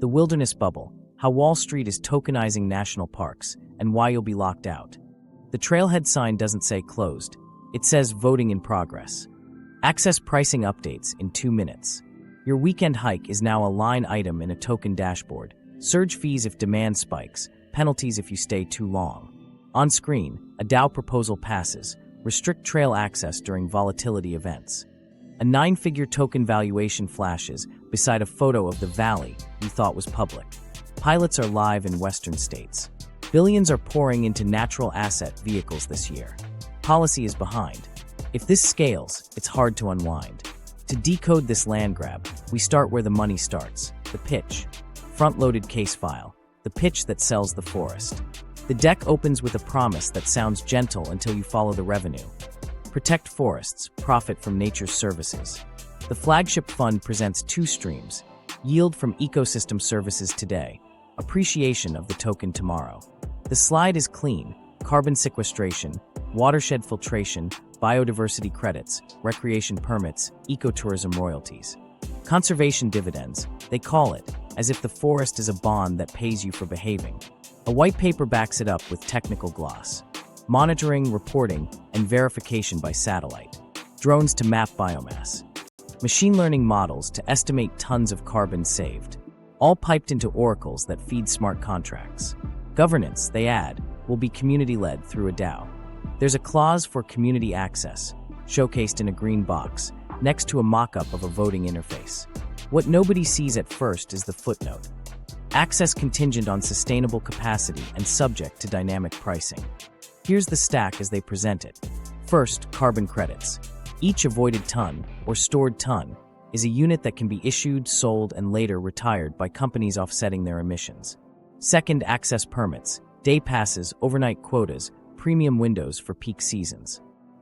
The Wilderness Bubble, how Wall Street is tokenizing national parks, and why you'll be locked out. The trailhead sign doesn't say closed, it says voting in progress. Access pricing updates in 2 minutes. Your weekend hike is now a line item in a token dashboard. Surge fees if demand spikes, penalties if you stay too long. On screen, a DAO proposal passes. Restrict trail access during volatility events. A 9-figure token valuation flashes beside a photo of the valley you thought was public. Pilots are live in Western states. Billions are pouring into natural asset vehicles this year. Policy is behind. If this scales, it's hard to unwind. To decode this land grab, we start where the money starts, the pitch. Front-loaded case file, the pitch that sells the forest. The deck opens with a promise that sounds gentle until you follow the revenue. Protect forests, profit from nature's services. The flagship fund presents 2 streams: yield from ecosystem services today, appreciation of the token tomorrow. The slide is clean: carbon sequestration, watershed filtration, biodiversity credits, recreation permits, ecotourism royalties. Conservation dividends, they call it, as if the forest is a bond that pays you for behaving. A white paper backs it up with technical gloss. Monitoring, reporting, and verification by satellite. Drones to map biomass. Machine learning models to estimate tons of carbon saved. All piped into oracles that feed smart contracts. Governance, they add, will be community-led through a DAO. There's a clause for community access, showcased in a green box, next to a mock-up of a voting interface. What nobody sees at first is the footnote. Access contingent on sustainable capacity and subject to dynamic pricing. Here's the stack as they present it. First, carbon credits. Each avoided ton, or stored ton, is a unit that can be issued, sold, and later retired by companies offsetting their emissions. Second, access permits, day passes, overnight quotas, premium windows for peak seasons.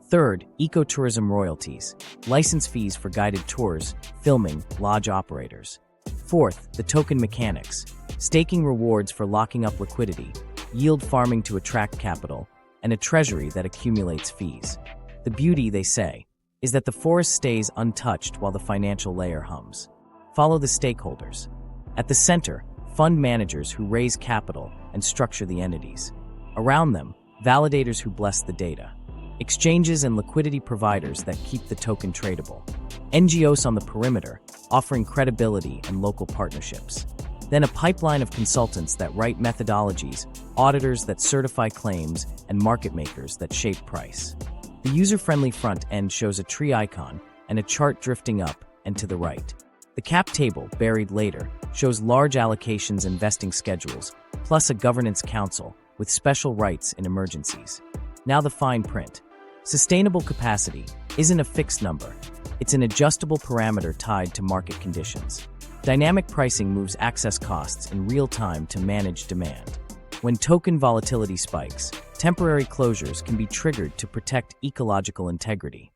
Third, ecotourism royalties, license fees for guided tours, filming, lodge operators. Fourth, the token mechanics, staking rewards for locking up liquidity, yield farming to attract capital, and a treasury that accumulates fees. The beauty, they say, is that the forest stays untouched while the financial layer hums. Follow the stakeholders. At the center, fund managers who raise capital and structure the entities. Around them, validators who bless the data. Exchanges and liquidity providers that keep the token tradable. NGOs on the perimeter, offering credibility and local partnerships. Then a pipeline of consultants that write methodologies, auditors that certify claims, and market makers that shape price. The user-friendly front end shows a tree icon and a chart drifting up and to the right. The cap table, buried later, shows large allocations and vesting schedules, plus a governance council with special rights in emergencies. Now the fine print. Sustainable capacity isn't a fixed number. It's an adjustable parameter tied to market conditions. Dynamic pricing moves access costs in real time to manage demand. When token volatility spikes, temporary closures can be triggered to protect ecological integrity.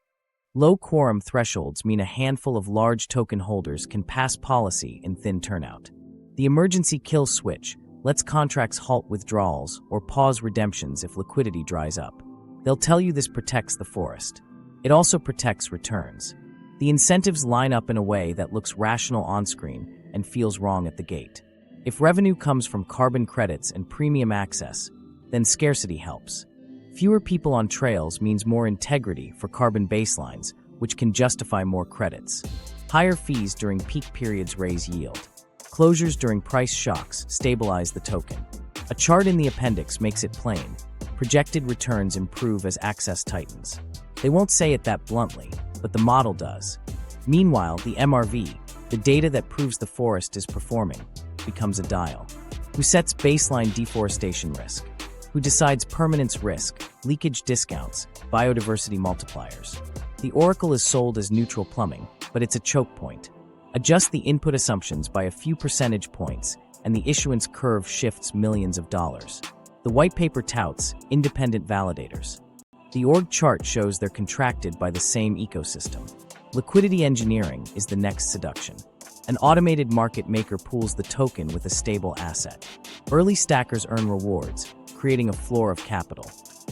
Low quorum thresholds mean a handful of large token holders can pass policy in thin turnout. The emergency kill switch lets contracts halt withdrawals or pause redemptions if liquidity dries up. They'll tell you this protects the forest. It also protects returns. The incentives line up in a way that looks rational on-screen and feels wrong at the gate. If revenue comes from carbon credits and premium access, then scarcity helps. Fewer people on trails means more integrity for carbon baselines, which can justify more credits. Higher fees during peak periods raise yield. Closures during price shocks stabilize the token. A chart in the appendix makes it plain. Projected returns improve as access tightens. They won't say it that bluntly, but the model does. Meanwhile, the MRV, the data that proves the forest is performing, becomes a dial. Who sets baseline deforestation risk? Who decides permanence risk, leakage discounts, biodiversity multipliers? The oracle is sold as neutral plumbing, but it's a choke point. Adjust the input assumptions by a few percentage points, and the issuance curve shifts millions of dollars. The white paper touts independent validators. The org chart shows they're contracted by the same ecosystem. Liquidity engineering is the next seduction. An automated market maker pools the token with a stable asset. Early stackers earn rewards, creating a floor of capital.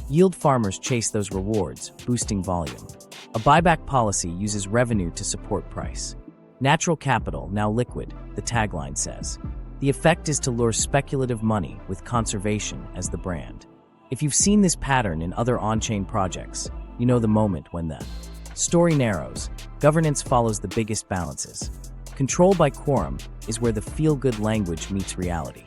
Yield farmers chase those rewards, boosting volume. A buyback policy uses revenue to support price. Natural capital, now liquid, the tagline says. The effect is to lure speculative money with conservation as the brand. If you've seen this pattern in other on-chain projects, you know the moment when the story narrows, governance follows the biggest balances. Control by quorum is where the feel-good language meets reality.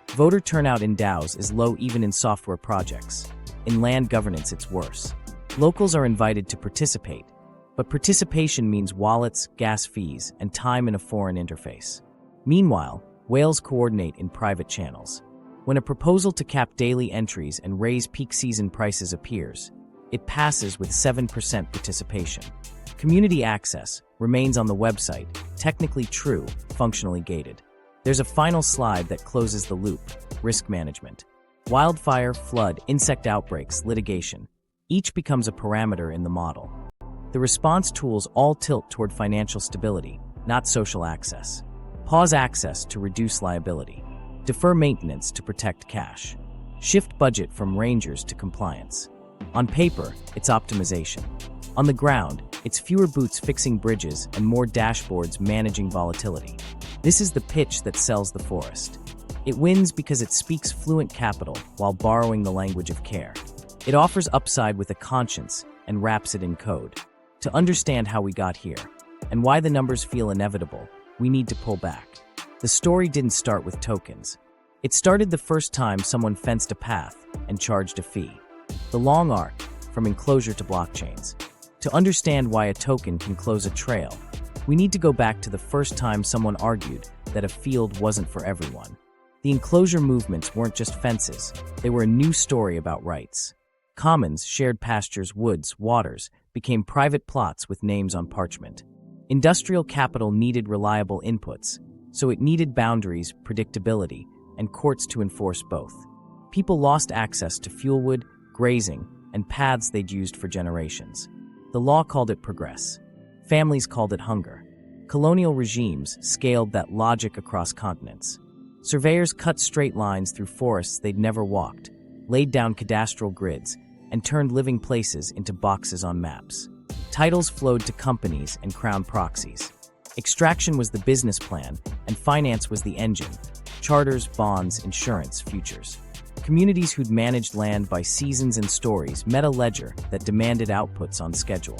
Voter turnout in DAOs is low even in software projects. In land governance, it's worse. Locals are invited to participate, but participation means wallets, gas fees, and time in a foreign interface. Meanwhile, whales coordinate in private channels. When a proposal to cap daily entries and raise peak season prices appears, it passes with 7% participation. Community access remains on the website, technically true, functionally gated. There's a final slide that closes the loop: risk management. Wildfire, flood, insect outbreaks, litigation. Each becomes a parameter in the model. The response tools all tilt toward financial stability, not social access. Pause access to reduce liability. Defer maintenance to protect cash. Shift budget from rangers to compliance. On paper, it's optimization. On the ground, it's fewer boots fixing bridges and more dashboards managing volatility. This is the pitch that sells the forest. It wins because it speaks fluent capital while borrowing the language of care. It offers upside with a conscience and wraps it in code. To understand how we got here, and why the numbers feel inevitable, we need to pull back. The story didn't start with tokens. It started the first time someone fenced a path and charged a fee. The long arc, from enclosure to blockchains. To understand why a token can close a trail, we need to go back to the first time someone argued that a field wasn't for everyone. The enclosure movements weren't just fences, they were a new story about rights. Commons, shared pastures, woods, waters, became private plots with names on parchment. Industrial capital needed reliable inputs, so it needed boundaries, predictability, and courts to enforce both. People lost access to fuelwood, grazing, and paths they'd used for generations. The law called it progress. Families called it hunger. Colonial regimes scaled that logic across continents. Surveyors cut straight lines through forests they'd never walked, laid down cadastral grids, and turned living places into boxes on maps. Titles flowed to companies and crown proxies. Extraction was the business plan, and finance was the engine. Charters, bonds, insurance, futures. Communities who'd managed land by seasons and stories met a ledger that demanded outputs on schedule.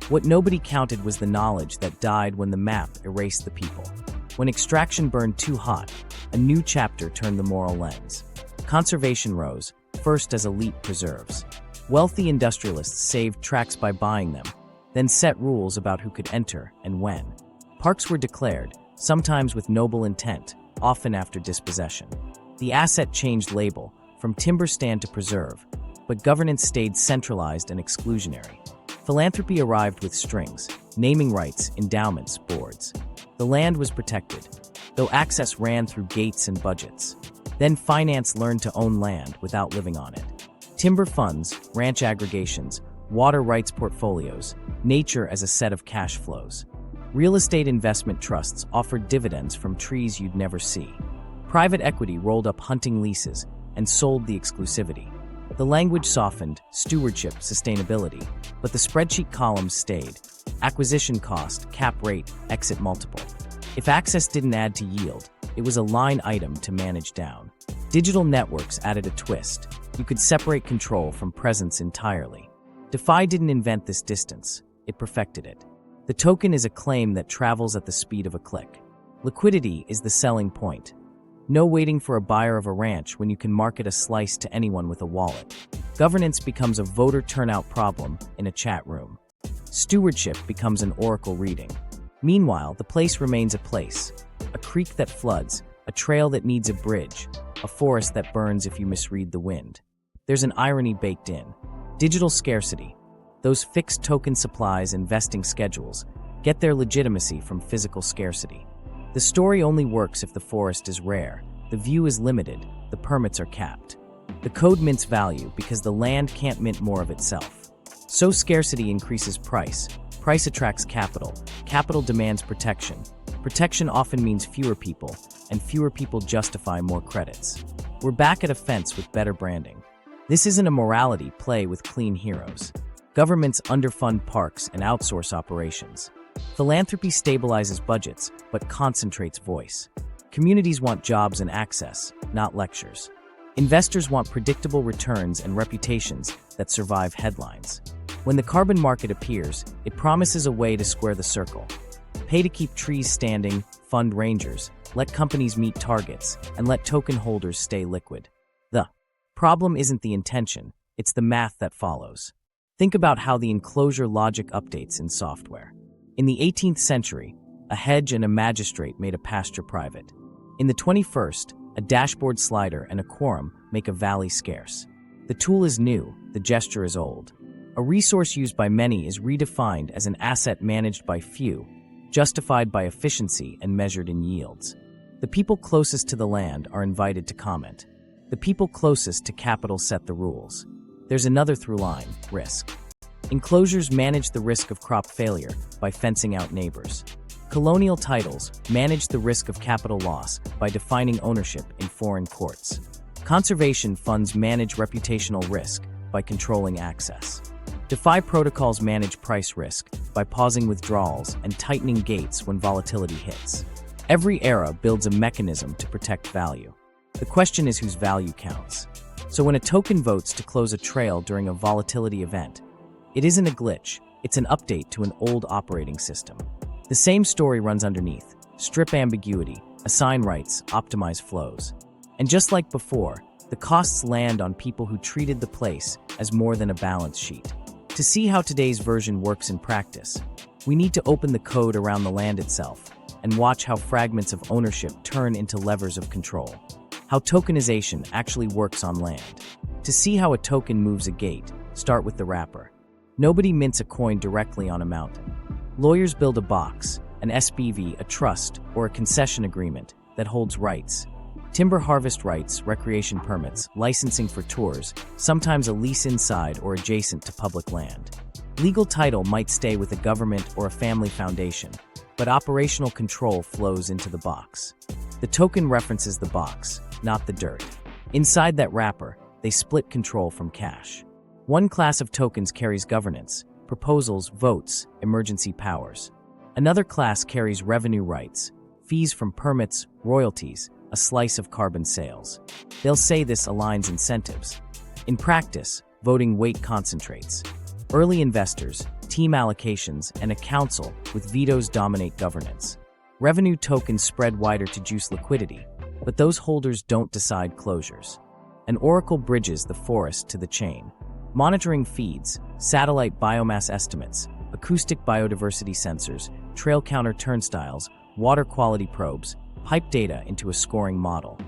What nobody counted was the knowledge that died when the map erased the people. When extraction burned too hot, a new chapter turned the moral lens. Conservation rose, first as elite preserves. Wealthy industrialists saved tracts by buying them, then set rules about who could enter and when. Parks were declared, sometimes with noble intent, often after dispossession. The asset changed label, from timber stand to preserve, but governance stayed centralized and exclusionary. Philanthropy arrived with strings, naming rights, endowments, boards. The land was protected, though access ran through gates and budgets. Then finance learned to own land without living on it. Timber funds, ranch aggregations, water rights portfolios, nature as a set of cash flows. Real estate investment trusts offered dividends from trees you'd never see. Private equity rolled up hunting leases and sold the exclusivity. The language softened, stewardship, sustainability, but the spreadsheet columns stayed. Acquisition cost, cap rate, exit multiple. If access didn't add to yield, it was a line item to manage down. Digital networks added a twist. You could separate control from presence entirely. DeFi didn't invent this distance, it perfected it. The token is a claim that travels at the speed of a click. Liquidity is the selling point. No waiting for a buyer of a ranch when you can market a slice to anyone with a wallet. Governance becomes a voter turnout problem in a chat room. Stewardship becomes an oracle reading. Meanwhile, the place remains a place. A creek that floods, a trail that needs a bridge, a forest that burns if you misread the wind. There's an irony baked in. Digital scarcity. Those fixed token supplies and vesting schedules get their legitimacy from physical scarcity. The story only works if the forest is rare, the view is limited, the permits are capped. The code mints value because the land can't mint more of itself. So scarcity increases price. Price attracts capital. Capital demands protection. Protection often means fewer people, and fewer people justify more credits. We're back at a fence with better branding. This isn't a morality play with clean heroes. Governments underfund parks and outsource operations. Philanthropy stabilizes budgets, but concentrates voice. Communities want jobs and access, not lectures. Investors want predictable returns and reputations that survive headlines. When the carbon market appears, it promises a way to square the circle. Pay to keep trees standing, fund rangers, let companies meet targets, and let token holders stay liquid. The problem isn't the intention, it's the math that follows. Think about how the enclosure logic updates in software. In the 18th century, a hedge and a magistrate made a pasture private. In the 21st, a dashboard slider and a quorum make a valley scarce. The tool is new, the gesture is old. A resource used by many is redefined as an asset managed by few, justified by efficiency and measured in yields. The people closest to the land are invited to comment. The people closest to capital set the rules. There's another through line: risk. Enclosures manage the risk of crop failure by fencing out neighbors. Colonial titles manage the risk of capital loss by defining ownership in foreign courts. Conservation funds manage reputational risk by controlling access. DeFi protocols manage price risk by pausing withdrawals and tightening gates when volatility hits. Every era builds a mechanism to protect value. The question is whose value counts. So when a token votes to close a trail during a volatility event, it isn't a glitch, it's an update to an old operating system. The same story runs underneath: strip ambiguity, assign rights, optimize flows. And just like before, the costs land on people who treated the place as more than a balance sheet. To see how today's version works in practice, we need to open the code around the land itself and watch how fragments of ownership turn into levers of control. How tokenization actually works on land. To see how a token moves a gate, start with the wrapper. Nobody mints a coin directly on a mountain. Lawyers build a box, an SPV, a trust, or a concession agreement that holds rights. Timber harvest rights, recreation permits, licensing for tours, sometimes a lease inside or adjacent to public land. Legal title might stay with a government or a family foundation, but operational control flows into the box. The token references the box, not the dirt. Inside that wrapper, they split control from cash. One class of tokens carries governance, proposals, votes, emergency powers. Another class carries revenue rights, fees from permits, royalties, a slice of carbon sales. They'll say this aligns incentives. In practice, voting weight concentrates. Early investors, team allocations, and a council with vetoes dominate governance. Revenue tokens spread wider to juice liquidity, but those holders don't decide closures. An oracle bridges the forest to the chain, monitoring feeds, satellite biomass estimates, acoustic biodiversity sensors, trail counter turnstiles, water quality probes, pipe data into a scoring model.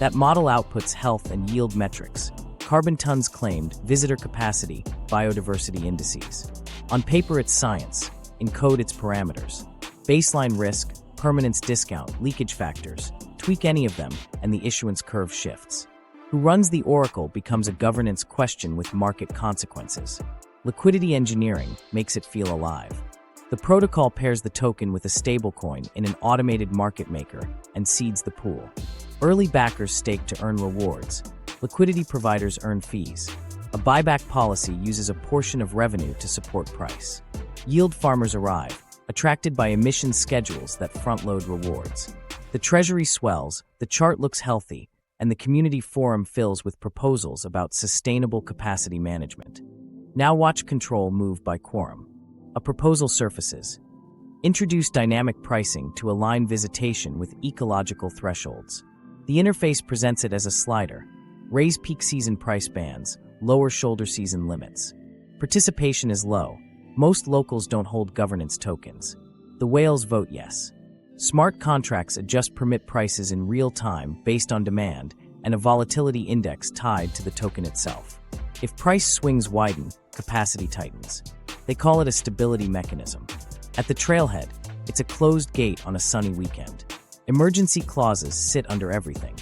That model outputs health and yield metrics, carbon tons claimed, visitor capacity, biodiversity indices. On paper it's science, in code it's parameters. Baseline risk, permanence discount, leakage factors. Tweak any of them and the issuance curve shifts. Who runs the oracle becomes a governance question with market consequences. Liquidity engineering makes it feel alive. The protocol pairs the token with a stablecoin in an automated market maker and seeds the pool. Early backers stake to earn rewards. Liquidity providers earn fees. A buyback policy uses a portion of revenue to support price. Yield farmers arrive, attracted by emission schedules that front-load rewards. The treasury swells, the chart looks healthy, and the community forum fills with proposals about sustainable capacity management. Now watch control move by quorum. A proposal surfaces. Introduce dynamic pricing to align visitation with ecological thresholds. The interface presents it as a slider. Raise peak season price bands, lower shoulder season limits. Participation is low. Most locals don't hold governance tokens. The whales vote yes. Smart contracts adjust permit prices in real time based on demand and a volatility index tied to the token itself. If price swings widen, capacity tightens. They call it a stability mechanism. At the trailhead, it's a closed gate on a sunny weekend. Emergency clauses sit under everything.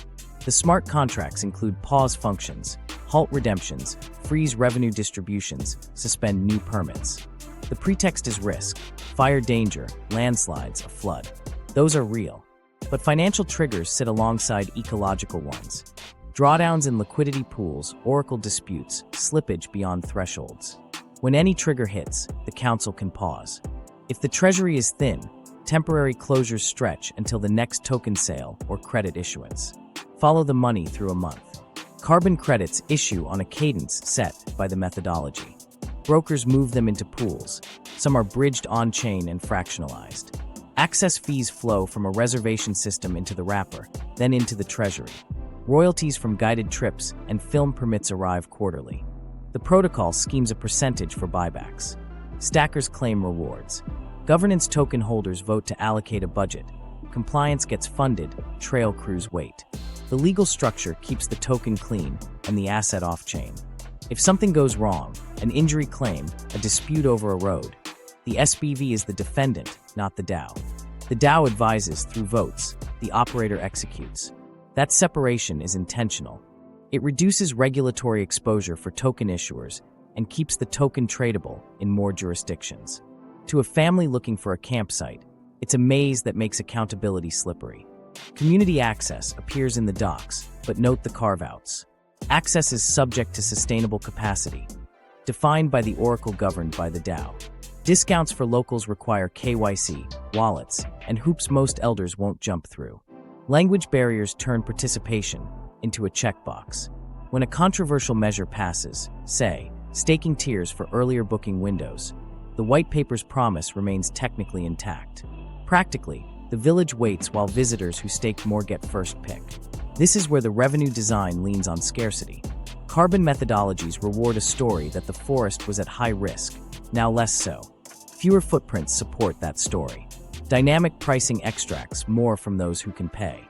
The smart contracts include pause functions, halt redemptions, freeze revenue distributions, suspend new permits. The pretext is risk, fire danger, landslides, a flood. Those are real. But financial triggers sit alongside ecological ones. Drawdowns in liquidity pools, oracle disputes, slippage beyond thresholds. When any trigger hits, the council can pause. If the treasury is thin, Temporary closures stretch until the next token sale or credit issuance. Follow the money through a month. Carbon credits issue on a cadence set by the methodology. Brokers move them into pools. Some are bridged on-chain and fractionalized. Access fees flow from a reservation system into the wrapper, then into the treasury. Royalties from guided trips and film permits arrive quarterly. The protocol schemes a percentage for buybacks. Stackers claim rewards. Governance token holders vote to allocate a budget. Compliance gets funded, trail crews wait. The legal structure keeps the token clean and the asset off-chain. If something goes wrong, an injury claim, a dispute over a road, the SPV is the defendant, not the DAO. The DAO advises through votes, the operator executes. That separation is intentional. It reduces regulatory exposure for token issuers and keeps the token tradable in more jurisdictions. To a family looking for a campsite, it's a maze that makes accountability slippery. Community access appears in the docs, but note the carve-outs. Access is subject to sustainable capacity, defined by the oracle governed by the DAO. Discounts for locals require KYC, wallets, and hoops most elders won't jump through. Language barriers turn participation into a checkbox. When a controversial measure passes, say, staking tiers for earlier booking windows, the white paper's promise remains technically intact. Practically, the village waits while visitors who staked more get first pick. This is where the revenue design leans on scarcity. Carbon methodologies reward a story that the forest was at high risk, now less so. Fewer footprints support that story. Dynamic pricing extracts more from those who can pay.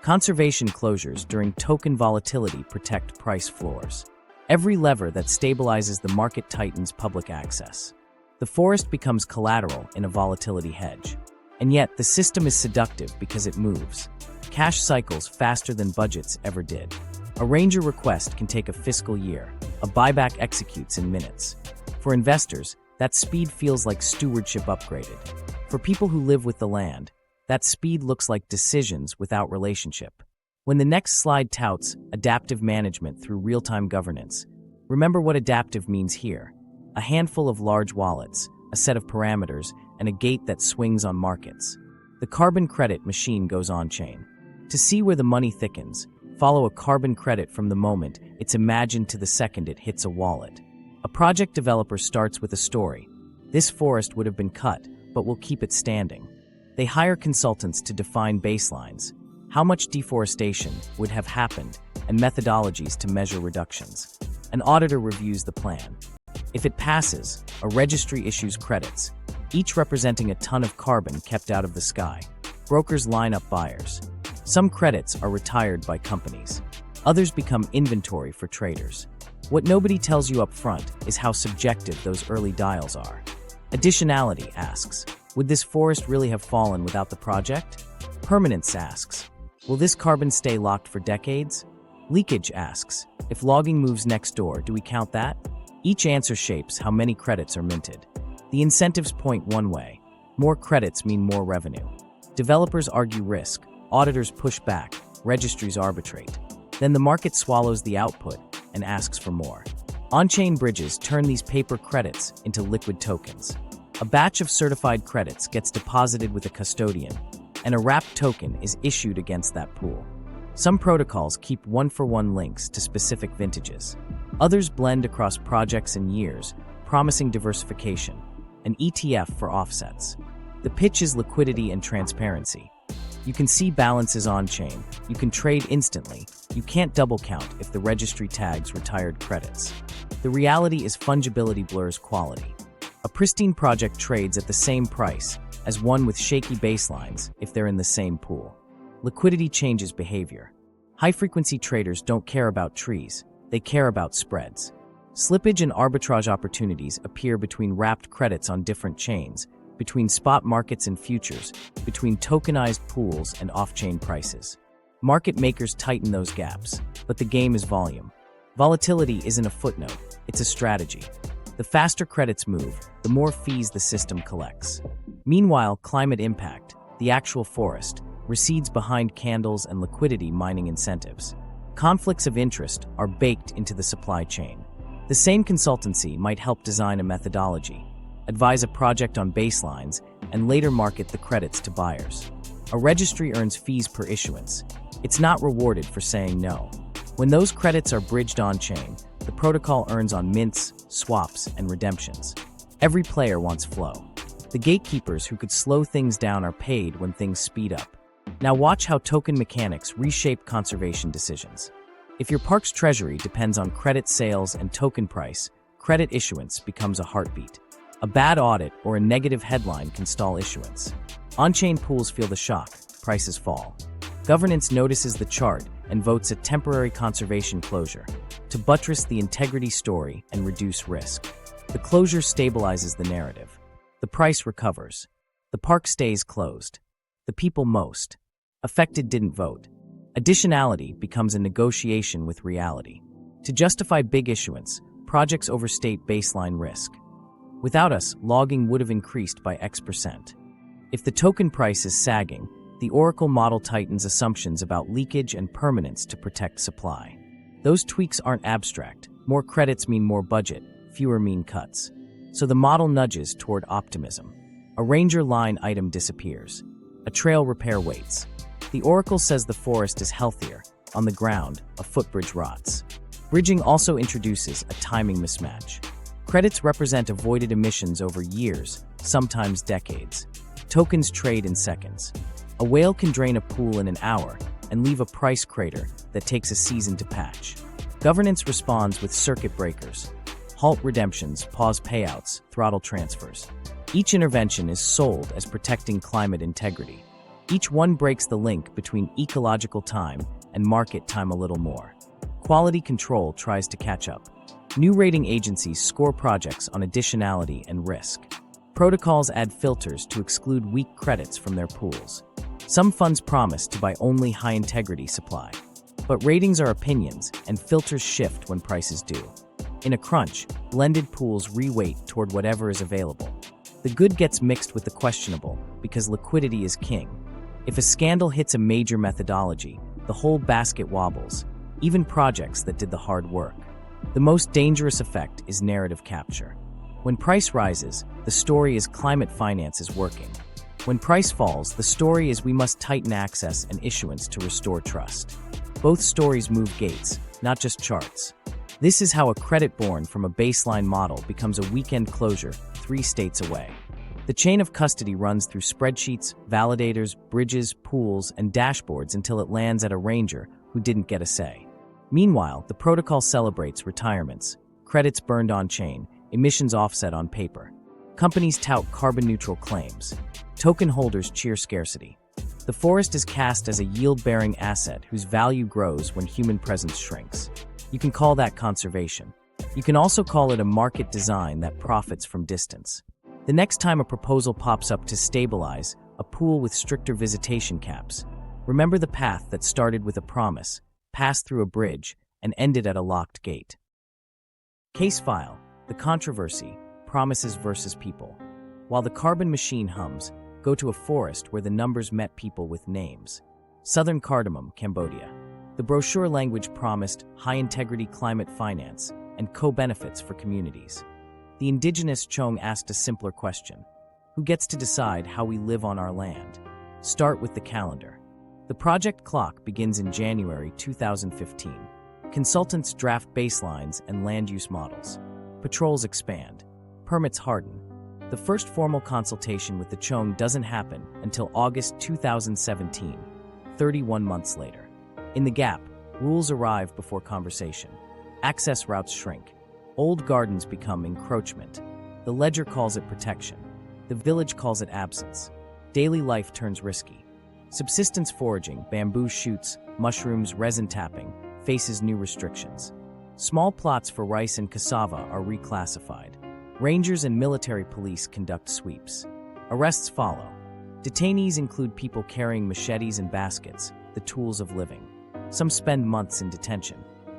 Conservation closures during token volatility protect price floors. Every lever that stabilizes the market tightens public access. The forest becomes collateral in a volatility hedge. And yet, the system is seductive because it moves. Cash cycles faster than budgets ever did. A ranger request can take a fiscal year. A buyback executes in minutes. For investors, that speed feels like stewardship upgraded. For people who live with the land, that speed looks like decisions without relationship. When the next slide touts adaptive management through real-time governance, remember what adaptive means here. A handful of large wallets, a set of parameters, and a gate that swings on markets. The carbon credit machine goes on-chain. To see where the money thickens, follow a carbon credit from the moment it's imagined to the second it hits a wallet. A project developer starts with a story. This forest would have been cut, but we'll keep it standing. They hire consultants to define baselines, how much deforestation would have happened, and methodologies to measure reductions. An auditor reviews the plan. If it passes, a registry issues credits, each representing a ton of carbon kept out of the sky. Brokers line up buyers. Some credits are retired by companies. Others become inventory for traders. What nobody tells you up front is how subjective those early dials are. Additionality asks, would this forest really have fallen without the project? Permanence asks, will this carbon stay locked for decades? Leakage asks, if logging moves next door, do we count that? Each answer shapes how many credits are minted. The incentives point one way. More credits mean more revenue. Developers argue risk, auditors push back, registries arbitrate. Then the market swallows the output and asks for more. On-chain bridges turn these paper credits into liquid tokens. A batch of certified credits gets deposited with a custodian, and a wrapped token is issued against that pool. Some protocols keep one-for-one links to specific vintages. Others blend across projects and years, promising diversification. An ETF for offsets. The pitch is liquidity and transparency. You can see balances on-chain. You can trade instantly. You can't double count if the registry tags retired credits. The reality is fungibility blurs quality. A pristine project trades at the same price as one with shaky baselines if they're in the same pool. Liquidity changes behavior. High-frequency traders don't care about trees. They care about spreads. Slippage and arbitrage opportunities appear between wrapped credits on different chains, between spot markets and futures, between tokenized pools and off-chain prices. Market makers tighten those gaps, but the game is volume. Volatility isn't a footnote, it's a strategy. The faster credits move, the more fees the system collects. Meanwhile, climate impact, the actual forest, recedes behind candles and liquidity mining incentives. Conflicts of interest are baked into the supply chain. The same consultancy might help design a methodology, advise a project on baselines, and later market the credits to buyers. A registry earns fees per issuance. It's not rewarded for saying no. When those credits are bridged on-chain, the protocol earns on mints, swaps, and redemptions. Every player wants flow. The gatekeepers who could slow things down are paid when things speed up. Now watch how token mechanics reshape conservation decisions. If your park's treasury depends on credit sales and token price, credit issuance becomes a heartbeat. A bad audit or a negative headline can stall issuance. On-chain pools feel the shock, prices fall. Governance notices the chart and votes a temporary conservation closure to buttress the integrity story and reduce risk. The closure stabilizes the narrative. The price recovers. The park stays closed. The people most affected didn't vote. Additionality becomes a negotiation with reality. To justify big issuance, projects overstate baseline risk. Without us, logging would have increased by X%. If the token price is sagging, the Oracle model tightens assumptions about leakage and permanence to protect supply. Those tweaks aren't abstract. More credits mean more budget, fewer mean cuts. So the model nudges toward optimism. A ranger line item disappears. A trail repair waits. The Oracle says the forest is healthier. On the ground, a footbridge rots. Bridging also introduces a timing mismatch. Credits represent avoided emissions over years, sometimes decades. Tokens trade in seconds. A whale can drain a pool in an hour and leave a price crater that takes a season to patch. Governance responds with circuit breakers. Halt redemptions, pause payouts, throttle transfers. Each intervention is sold as protecting climate integrity. Each one breaks the link between ecological time and market time a little more. Quality control tries to catch up. New rating agencies score projects on additionality and risk. Protocols add filters to exclude weak credits from their pools. Some funds promise to buy only high-integrity supply. But ratings are opinions, and filters shift when prices do. In a crunch, blended pools re-weight toward whatever is available. The good gets mixed with the questionable because liquidity is king. If a scandal hits a major methodology, the whole basket wobbles, even projects that did the hard work. The most dangerous effect is narrative capture. When price rises, the story is climate finance is working. When price falls, the story is we must tighten access and issuance to restore trust. Both stories move gates, not just charts. This is how a credit born from a baseline model becomes a weekend closure 3 states away. The chain of custody runs through spreadsheets, validators, bridges, pools, and dashboards until it lands at a ranger who didn't get a say. Meanwhile, the protocol celebrates retirements, credits burned on-chain, emissions offset on paper. Companies tout carbon-neutral claims. Token holders cheer scarcity. The forest is cast as a yield-bearing asset whose value grows when human presence shrinks. You can call that conservation. You can also call it a market design that profits from distance. The next time a proposal pops up to stabilize a pool with stricter visitation caps, remember the path that started with a promise, passed through a bridge, and ended at a locked gate. Case file: the controversy, promises versus people. While the carbon machine hums, go to a forest where the numbers met people with names. Southern Cardamom, Cambodia. The brochure language promised high-integrity climate finance and co-benefits for communities. The indigenous Chong asked a simpler question: who gets to decide how we live on our land? Start with the calendar. The project clock begins in January 2015. Consultants draft baselines and land use models. Patrols expand. Permits harden. The first formal consultation with the Chong doesn't happen until August 2017, 31 months later. In the gap, rules arrive before conversation. Access routes shrink. Old gardens become encroachment. The ledger calls it protection. The village calls it absence. Daily life turns risky. Subsistence foraging, bamboo shoots, mushrooms, resin tapping, faces new restrictions. Small plots for rice and cassava are reclassified. Rangers and military police conduct sweeps. Arrests follow. Detainees include people carrying machetes and baskets, the tools of living. Some spend months in detention.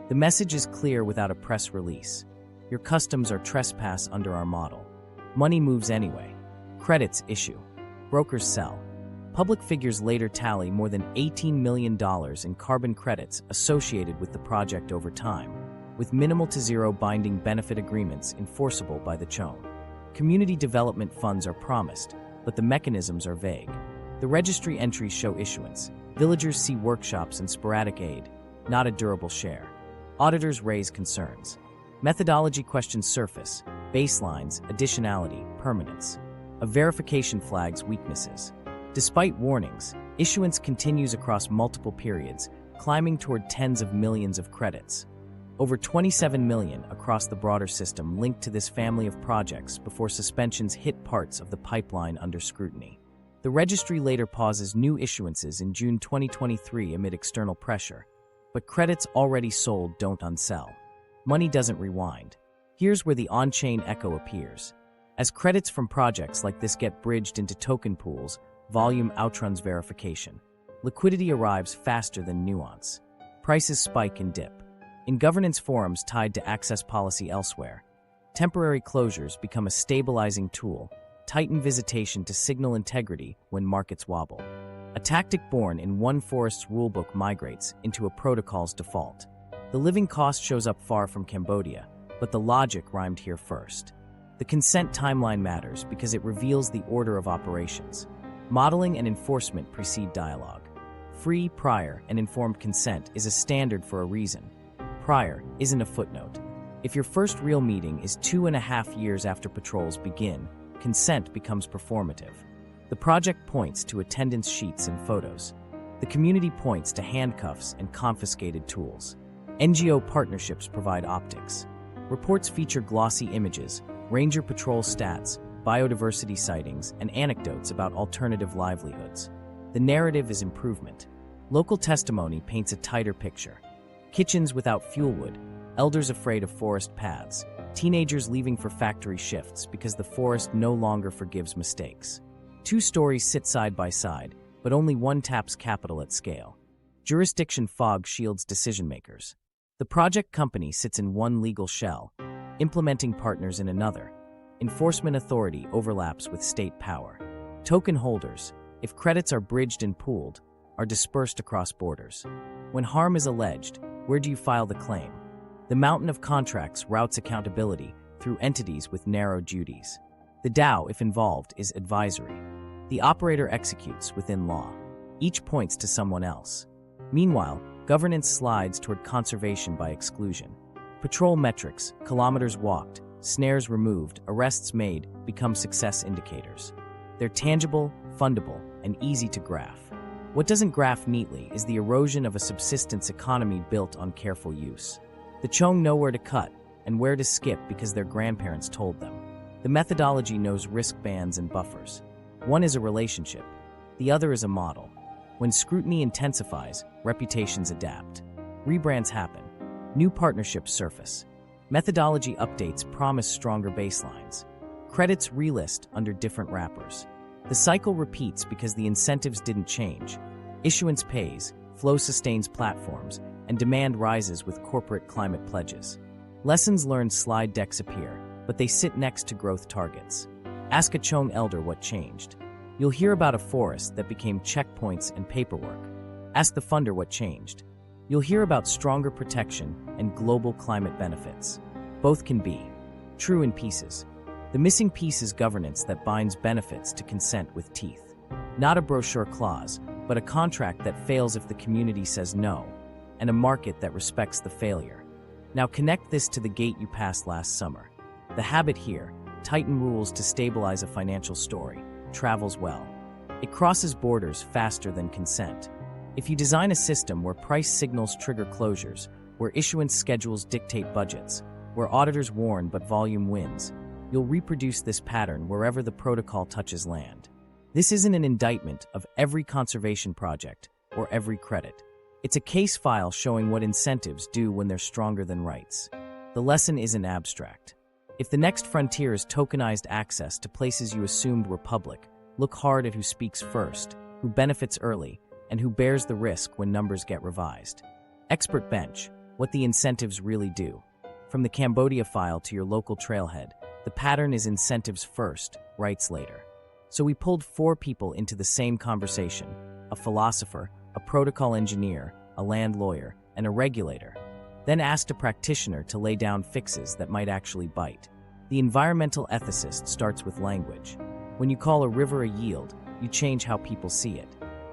The message is clear without a press release. Your customs are trespass under our model. Money moves anyway. Credits issue. Brokers sell. Public figures later tally more than $18 million in carbon credits associated with the project over time, with minimal to zero binding benefit agreements enforceable by the Chong. Community development funds are promised, but the mechanisms are vague. The registry entries show issuance. Villagers see workshops and sporadic aid, not a durable share. Auditors raise concerns. Methodology questions surface, baselines, additionality, permanence. A verification flags weaknesses. Despite warnings, issuance continues across multiple periods, climbing toward tens of millions of credits. Over 27 million across the broader system linked to this family of projects before suspensions hit parts of the pipeline under scrutiny. The registry later pauses new issuances in June 2023 amid external pressure, but credits already sold don't unsell. Money doesn't rewind. Here's where the on-chain echo appears. As credits from projects like this get bridged into token pools, volume outruns verification. Liquidity arrives faster than nuance. Prices spike and dip. In governance forums tied to access policy elsewhere, temporary closures become a stabilizing tool, tighten visitation to signal integrity when markets wobble. A tactic born in one forest's rulebook migrates into a protocol's default. The living cost shows up far from Cambodia, but the logic rhymed here first. The consent timeline matters because it reveals the order of operations. Modeling and enforcement precede dialogue. Free, prior, and informed consent is a standard for a reason. Prior isn't a footnote. If your first real meeting is 2.5 years after patrols begin, consent becomes performative. The project points to attendance sheets and photos. The community points to handcuffs and confiscated tools. NGO partnerships provide optics. Reports feature glossy images, ranger patrol stats, biodiversity sightings, and anecdotes about alternative livelihoods. The narrative is improvement. Local testimony paints a tighter picture. Kitchens without fuelwood, elders afraid of forest paths, teenagers leaving for factory shifts because the forest no longer forgives mistakes. Two stories sit side by side, but only one taps capital at scale. Jurisdiction fog shields decision-makers. The project company sits in one legal shell, implementing partners in another. Enforcement authority overlaps with state power. Token holders, if credits are bridged and pooled, are dispersed across borders. When harm is alleged, where do you file the claim? The mountain of contracts routes accountability through entities with narrow duties. The DAO, if involved, is advisory. The operator executes within law. Each points to someone else. Meanwhile, governance slides toward conservation by exclusion. Patrol metrics, kilometers walked, snares removed, arrests made, become success indicators. They're tangible, fundable, and easy to graph. What doesn't graph neatly is the erosion of a subsistence economy built on careful use. The Chong know where to cut and where to skip because their grandparents told them. The methodology knows risk bands and buffers. One is a relationship, the other is a model. When scrutiny intensifies, reputations adapt. Rebrands happen. New partnerships surface. Methodology updates promise stronger baselines. Credits relist under different wrappers. The cycle repeats because the incentives didn't change. Issuance pays, flow sustains platforms, and demand rises with corporate climate pledges. Lessons learned slide decks appear, but they sit next to growth targets. Ask a Chong elder what changed. You'll hear about a forest that became checkpoints and paperwork. Ask the funder what changed. You'll hear about stronger protection and global climate benefits. Both can be true in pieces. The missing piece is governance that binds benefits to consent with teeth. Not a brochure clause, but a contract that fails if the community says no, and a market that respects the failure. Now connect this to the gate you passed last summer. The habit here, tighten rules to stabilize a financial story, travels well. It crosses borders faster than consent. If you design a system where price signals trigger closures, where issuance schedules dictate budgets, where auditors warn but volume wins, you'll reproduce this pattern wherever the protocol touches land. This isn't an indictment of every conservation project or every credit. It's a case file showing what incentives do when they're stronger than rights. The lesson isn't abstract. If the next frontier is tokenized access to places you assumed were public, look hard at who speaks first, who benefits early, and who bears the risk when numbers get revised. Expert bench, what the incentives really do. From the Cambodia file to your local trailhead, the pattern is incentives first, rights later. So we pulled 4 people into the same conversation: a philosopher, a protocol engineer, a land lawyer, and a regulator. Then asked a practitioner to lay down fixes that might actually bite. The environmental ethicist starts with language. When you call a river a yield, you change how people see it.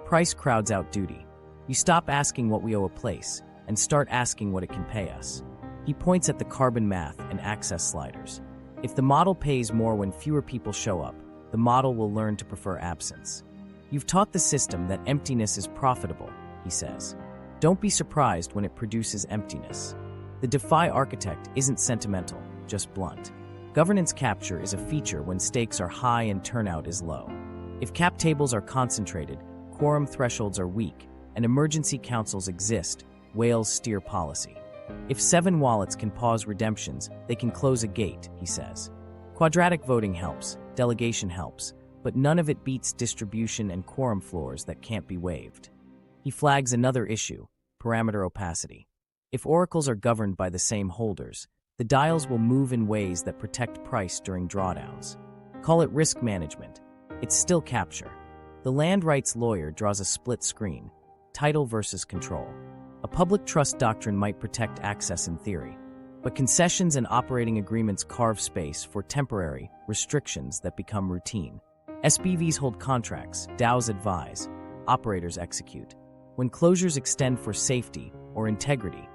Price crowds out duty. You stop asking what we owe a place and start asking what it can pay us. He points at the carbon math and access sliders. If the model pays more when fewer people show up, the model will learn to prefer absence. You've taught the system that emptiness is profitable, he says. Don't be surprised when it produces emptiness. The DeFi architect isn't sentimental, just blunt. Governance capture is a feature when stakes are high and turnout is low. If cap tables are concentrated, quorum thresholds are weak, and emergency councils exist, whales steer policy. If 7 wallets can pause redemptions, they can close a gate, he says. Quadratic voting helps, delegation helps, but none of it beats distribution and quorum floors that can't be waived. He flags another issue, parameter opacity. If oracles are governed by the same holders, the dials will move in ways that protect price during drawdowns. Call it risk management. It's still capture. The land rights lawyer draws a split screen, title versus control. A public trust doctrine might protect access in theory, but concessions and operating agreements carve space for temporary restrictions that become routine. SPVs hold contracts, DAOs advise, operators execute. When closures extend for safety or integrity,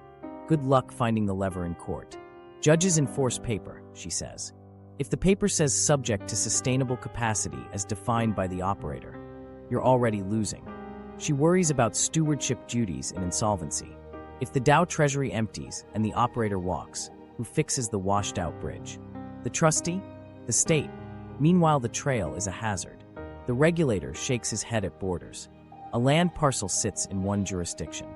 good luck finding the lever in court. Judges enforce paper, she says. If the paper says subject to sustainable capacity as defined by the operator, you're already losing. She worries about stewardship duties in insolvency. If the DAO treasury empties and the operator walks, who fixes the washed-out bridge? The trustee? The state. Meanwhile, the trail is a hazard. The regulator shakes his head at borders. A land parcel sits in one jurisdiction.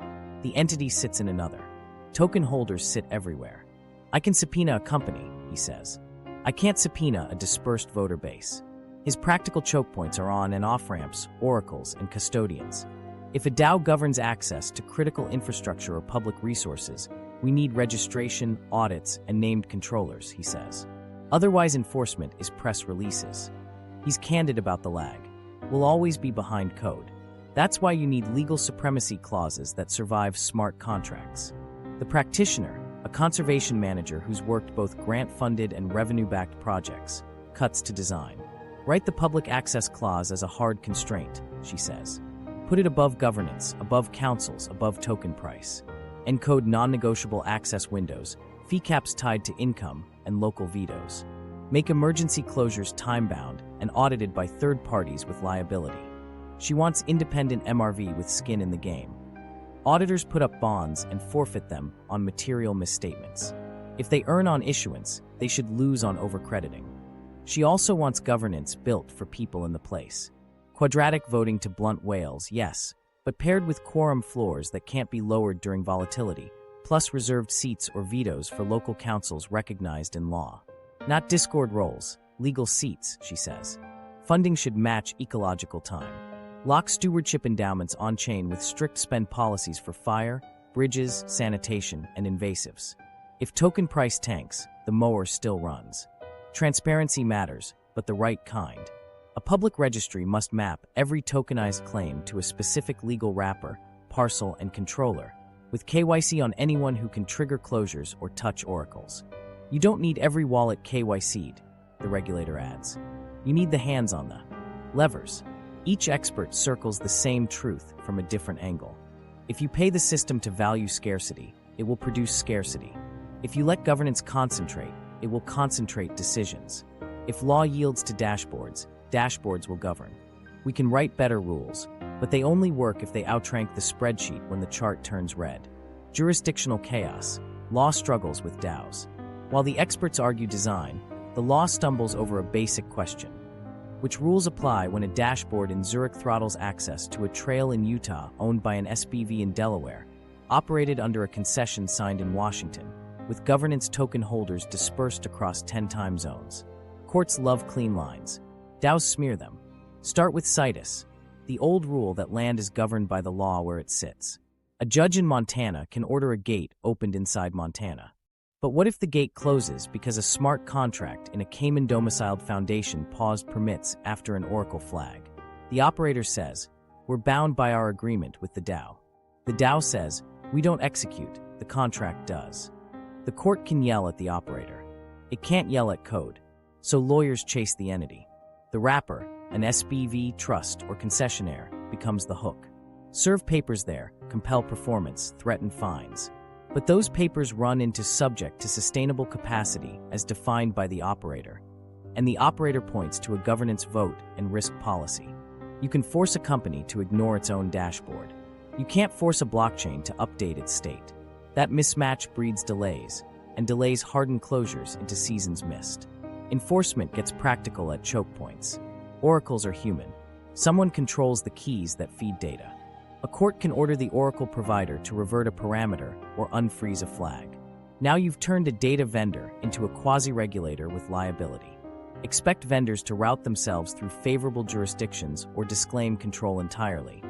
The entity sits in another. Token holders sit everywhere. I can subpoena a company, he says. I can't subpoena a dispersed voter base. His practical choke points are on and off-ramps, oracles, and custodians. If a DAO governs access to critical infrastructure or public resources, we need registration, audits, and named controllers, he says. Otherwise, enforcement is press releases. He's candid about the lag. We'll always be behind code. That's why you need legal supremacy clauses that survive smart contracts. The practitioner, a conservation manager who's worked both grant-funded and revenue-backed projects, cuts to design. Write the public access clause as a hard constraint, she says. Put it above governance, above councils, above token price. Encode non-negotiable access windows, fee caps tied to income, and local vetoes. Make emergency closures time-bound and audited by third parties with liability. She wants independent MRV with skin in the game. Auditors put up bonds and forfeit them on material misstatements. If they earn on issuance, they should lose on overcrediting. She also wants governance built for people in the place. Quadratic voting to blunt whales, yes, but paired with quorum floors that can't be lowered during volatility, plus reserved seats or vetoes for local councils recognized in law. Not Discord roles, legal seats, she says. Funding should match ecological time. Lock stewardship endowments on-chain with strict spend policies for fire, bridges, sanitation, and invasives. If token price tanks, the mower still runs. Transparency matters, but the right kind. A public registry must map every tokenized claim to a specific legal wrapper, parcel, and controller, with KYC on anyone who can trigger closures or touch oracles. You don't need every wallet KYC'd, the regulator adds. You need the hands on the levers. Each expert circles the same truth from a different angle. If you pay the system to value scarcity, it will produce scarcity. If you let governance concentrate, it will concentrate decisions. If law yields to dashboards, dashboards will govern. We can write better rules, but they only work if they outrank the spreadsheet when the chart turns red. Jurisdictional chaos. Law struggles with DAOs. While the experts argue design, the law stumbles over a basic question. Which rules apply when a dashboard in Zurich throttles access to a trail in Utah owned by an SPV in Delaware, operated under a concession signed in Washington, with governance token holders dispersed across 10 time zones? Courts love clean lines. DAOs smear them. Start with situs, the old rule that land is governed by the law where it sits. A judge in Montana can order a gate opened inside Montana. But what if the gate closes because a smart contract in a Cayman-domiciled foundation paused permits after an oracle flag? The operator says, we're bound by our agreement with the DAO. The DAO says, we don't execute, the contract does. The court can yell at the operator. It can't yell at code, so lawyers chase the entity. The wrapper, an SPV, trust, or concessionaire, becomes the hook. Serve papers there, compel performance, threaten fines. But those papers run into subject to sustainable capacity as defined by the operator. And the operator points to a governance vote and risk policy. You can force a company to ignore its own dashboard. You can't force a blockchain to update its state. That mismatch breeds delays, and delays harden closures into seasons missed. Enforcement gets practical at choke points. Oracles are human. Someone controls the keys that feed data. A court can order the oracle provider to revert a parameter or unfreeze a flag. Now you've turned a data vendor into a quasi-regulator with liability. Expect vendors to route themselves through favorable jurisdictions or disclaim control entirely.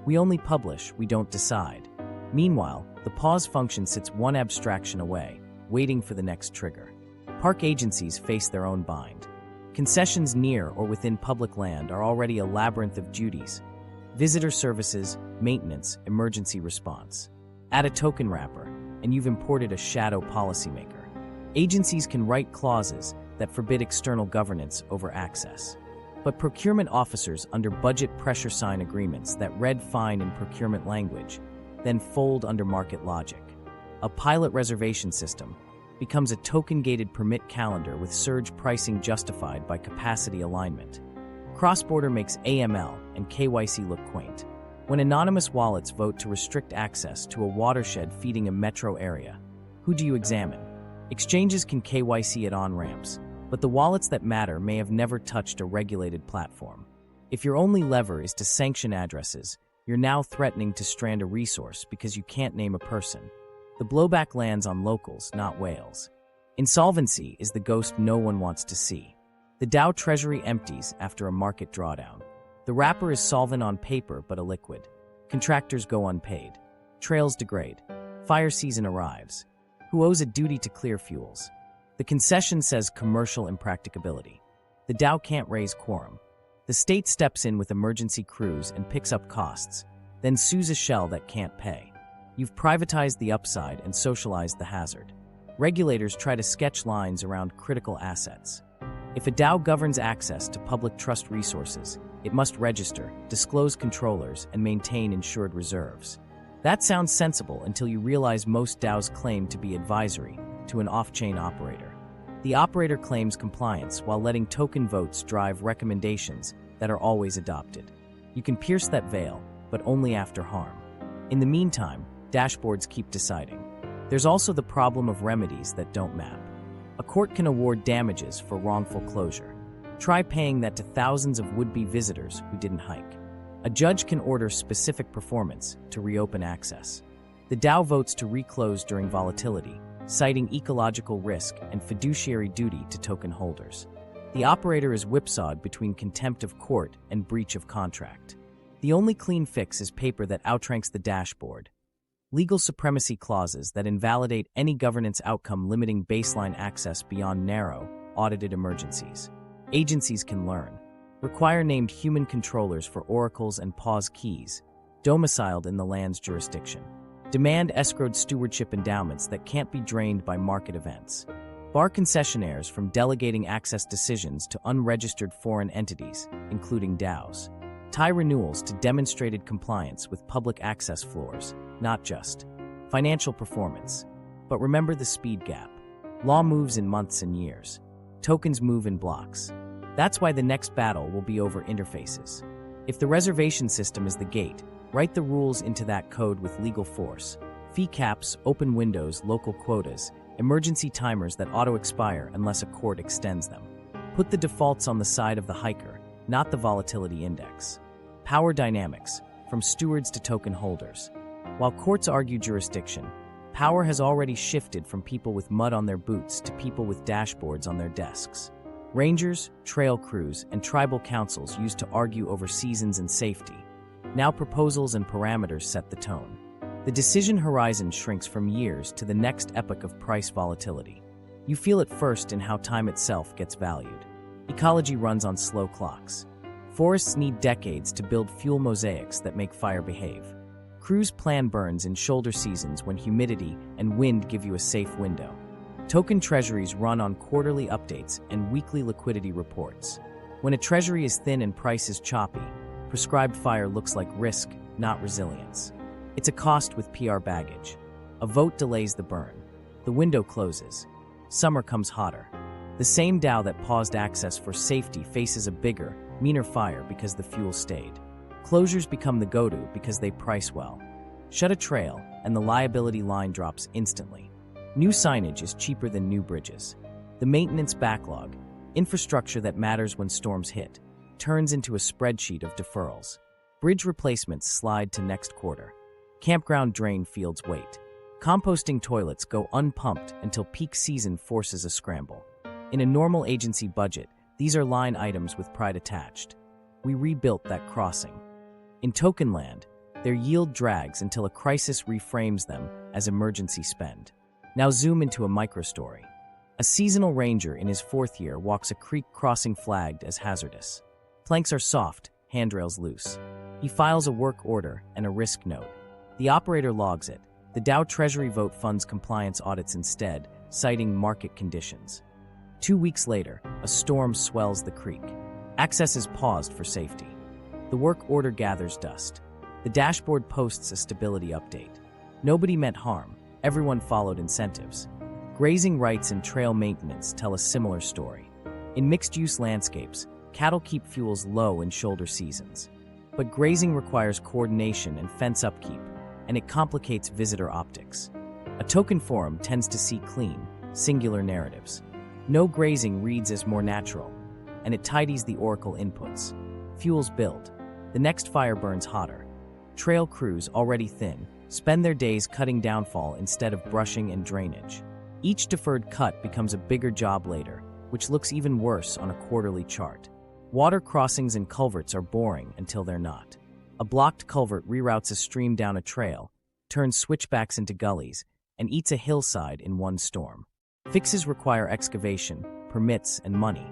We only publish, we don't decide. Meanwhile, the pause function sits one abstraction away, waiting for the next trigger. Park agencies face their own bind. Concessions near or within public land are already a labyrinth of duties. Visitor services, maintenance, emergency response. Add a token wrapper, and you've imported a shadow policymaker. Agencies can write clauses that forbid external governance over access. But procurement officers under budget pressure sign agreements that read fine in procurement language, then fold under market logic. A pilot reservation system becomes a token-gated permit calendar with surge pricing justified by capacity alignment. Cross-border makes AML and KYC look quaint. When anonymous wallets vote to restrict access to a watershed feeding a metro area, who do you examine? Exchanges can KYC at on-ramps, but the wallets that matter may have never touched a regulated platform. If your only lever is to sanction addresses, you're now threatening to strand a resource because you can't name a person. The blowback lands on locals, not whales. Insolvency is the ghost no one wants to see. The DAO treasury empties after a market drawdown. The wrapper is solvent on paper but illiquid. Contractors go unpaid. Trails degrade. Fire season arrives. Who owes a duty to clear fuels? The concession says commercial impracticability. The DAO can't raise quorum. The state steps in with emergency crews and picks up costs, then sues a shell that can't pay. You've privatized the upside and socialized the hazard. Regulators try to sketch lines around critical assets. If a DAO governs access to public trust resources, it must register, disclose controllers, and maintain insured reserves. That sounds sensible until you realize most DAOs claim to be advisory to an off-chain operator. The operator claims compliance while letting token votes drive recommendations that are always adopted. You can pierce that veil, but only after harm. In the meantime, dashboards keep deciding. There's also the problem of remedies that don't map. A court can award damages for wrongful closure. Try paying that to thousands of would-be visitors who didn't hike. A judge can order specific performance to reopen access. The DAO votes to reclose during volatility, citing ecological risk and fiduciary duty to token holders. The operator is whipsawed between contempt of court and breach of contract. The only clean fix is paper that outranks the dashboard. Legal supremacy clauses that invalidate any governance outcome limiting baseline access beyond narrow, audited emergencies. Agencies can learn. Require named human controllers for oracles and pause keys, domiciled in the land's jurisdiction. Demand escrowed stewardship endowments that can't be drained by market events. Bar concessionaires from delegating access decisions to unregistered foreign entities, including DAOs. Tie renewals to demonstrated compliance with public access floors, not just financial performance. But remember the speed gap. Law moves in months and years. Tokens move in blocks. That's why the next battle will be over interfaces. If the reservation system is the gate, write the rules into that code with legal force. Fee caps, open windows, local quotas, emergency timers that auto-expire unless a court extends them. Put the defaults on the side of the hiker, not the volatility index. Power dynamics, from stewards to token holders. While courts argue jurisdiction, power has already shifted from people with mud on their boots to people with dashboards on their desks. Rangers, trail crews, and tribal councils used to argue over seasons and safety. Now proposals and parameters set the tone. The decision horizon shrinks from years to the next epoch of price volatility. You feel it first in how time itself gets valued. Ecology runs on slow clocks. Forests need decades to build fuel mosaics that make fire behave. Crews plan burns in shoulder seasons when humidity and wind give you a safe window. Token treasuries run on quarterly updates and weekly liquidity reports. When a treasury is thin and price is choppy, prescribed fire looks like risk, not resilience. It's a cost with PR baggage. A vote delays the burn. The window closes. Summer comes hotter. The same DAO that paused access for safety faces a bigger, meaner fire because the fuel stayed. Closures become the go-to because they price well. Shut a trail, and the liability line drops instantly. New signage is cheaper than new bridges. The maintenance backlog, infrastructure that matters when storms hit, turns into a spreadsheet of deferrals. Bridge replacements slide to next quarter. Campground drain fields wait. Composting toilets go unpumped until peak season forces a scramble. In a normal agency budget, these are line items with pride attached. We rebuilt that crossing. In token land, their yield drags until a crisis reframes them as emergency spend. Now zoom into a microstory. A seasonal ranger in his 4th year walks a creek crossing flagged as hazardous. Planks are soft, handrails loose. He files a work order and a risk note. The operator logs it. The DAO Treasury vote funds compliance audits instead, citing market conditions. 2 weeks later, a storm swells the creek. Access is paused for safety. The work order gathers dust. The dashboard posts a stability update. Nobody meant harm. Everyone followed incentives. Grazing rights and trail maintenance tell a similar story. In mixed-use landscapes, cattle keep fuels low in shoulder seasons. But grazing requires coordination and fence upkeep, and it complicates visitor optics. A token forum tends to see clean, singular narratives. No grazing reads as more natural, and it tidies the oracle inputs. Fuels build. The next fire burns hotter. Trail crews, already thin, spend their days cutting downfall instead of brushing and drainage. Each deferred cut becomes a bigger job later, which looks even worse on a quarterly chart. Water crossings and culverts are boring until they're not. A blocked culvert reroutes a stream down a trail, turns switchbacks into gullies, and eats a hillside in one storm. Fixes require excavation, permits, and money.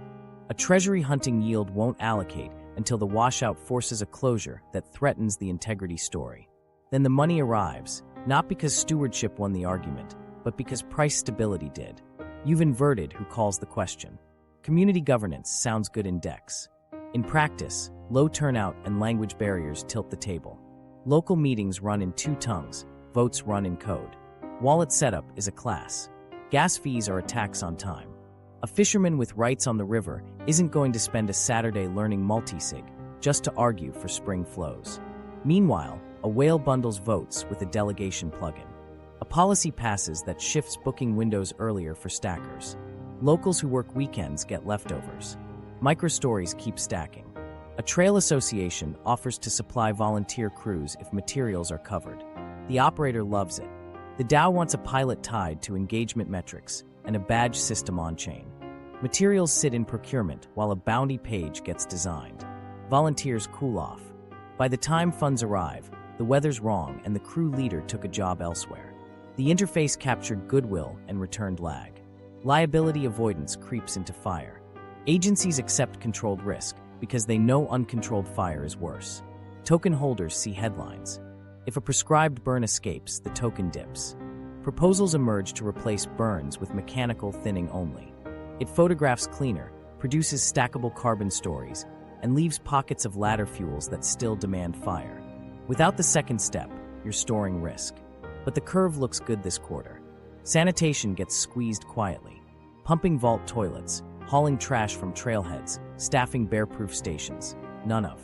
A treasury hunting yield won't allocate until the washout forces a closure that threatens the integrity story. Then the money arrives, not because stewardship won the argument, but because price stability did. You've inverted who calls the question. Community governance sounds good in decks. In practice, low turnout and language barriers tilt the table. Local meetings run in 2 tongues, votes run in code. Wallet setup is a class. Gas fees are a tax on time. A fisherman with rights on the river isn't going to spend a Saturday learning multisig just to argue for spring flows. Meanwhile, a whale bundles votes with a delegation plugin. A policy passes that shifts booking windows earlier for stackers. Locals who work weekends get leftovers. Microstories keep stacking. A trail association offers to supply volunteer crews if materials are covered. The operator loves it. The DAO wants a pilot tied to engagement metrics and a badge system on-chain. Materials sit in procurement while a bounty page gets designed. Volunteers cool off. By the time funds arrive, the weather's wrong and the crew leader took a job elsewhere. The interface captured goodwill and returned lag. Liability avoidance creeps into fire. Agencies accept controlled risk because they know uncontrolled fire is worse. Token holders see headlines. If a prescribed burn escapes, the token dips. Proposals emerge to replace burns with mechanical thinning only. It photographs cleaner, produces stackable carbon stories, and leaves pockets of ladder fuels that still demand fire. Without the second step, you're storing risk. But the curve looks good this quarter. Sanitation gets squeezed quietly. Pumping vault toilets, hauling trash from trailheads, staffing bear-proof stations. None of.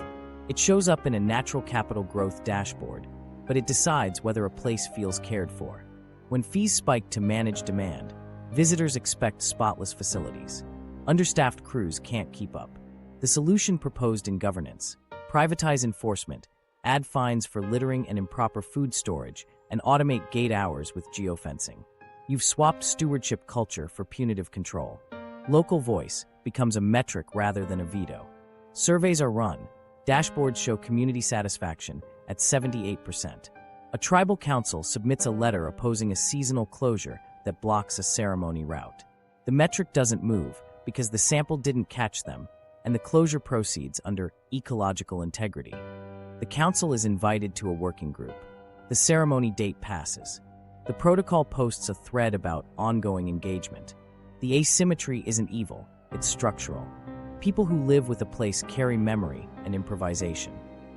It shows up in a natural capital growth dashboard, but it decides whether a place feels cared for. When fees spike to manage demand, visitors expect spotless facilities. Understaffed crews can't keep up. The solution proposed in governance: privatize enforcement, add fines for littering and improper food storage, and automate gate hours with geofencing. You've swapped stewardship culture for punitive control. Local voice becomes a metric rather than a veto. Surveys are run. Dashboards show community satisfaction at 78%. A tribal council submits a letter opposing a seasonal closure that blocks a ceremony route. The metric doesn't move because the sample didn't catch them, and the closure proceeds under ecological integrity. The council is invited to a working group. The ceremony date passes. The protocol posts a thread about ongoing engagement. The asymmetry isn't evil, it's structural. People who live with a place carry memory and improvisation.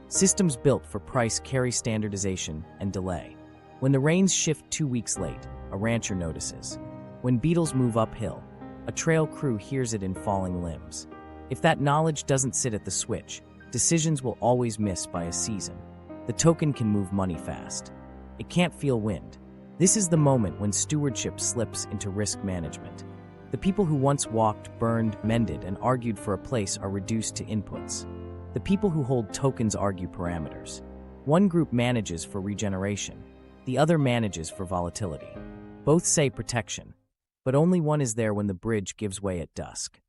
Systems built for price carry standardization and delay. When the rains shift 2 weeks late, a rancher notices. When beetles move uphill, a trail crew hears it in falling limbs. If that knowledge doesn't sit at the switch, decisions will always miss by a season. The token can move money fast. It can't feel wind. This is the moment when stewardship slips into risk management. The people who once walked, burned, mended, and argued for a place are reduced to inputs. The people who hold tokens argue parameters. One group manages for regeneration. The other manages for volatility. Both say protection, but only one is there when the bridge gives way at dusk.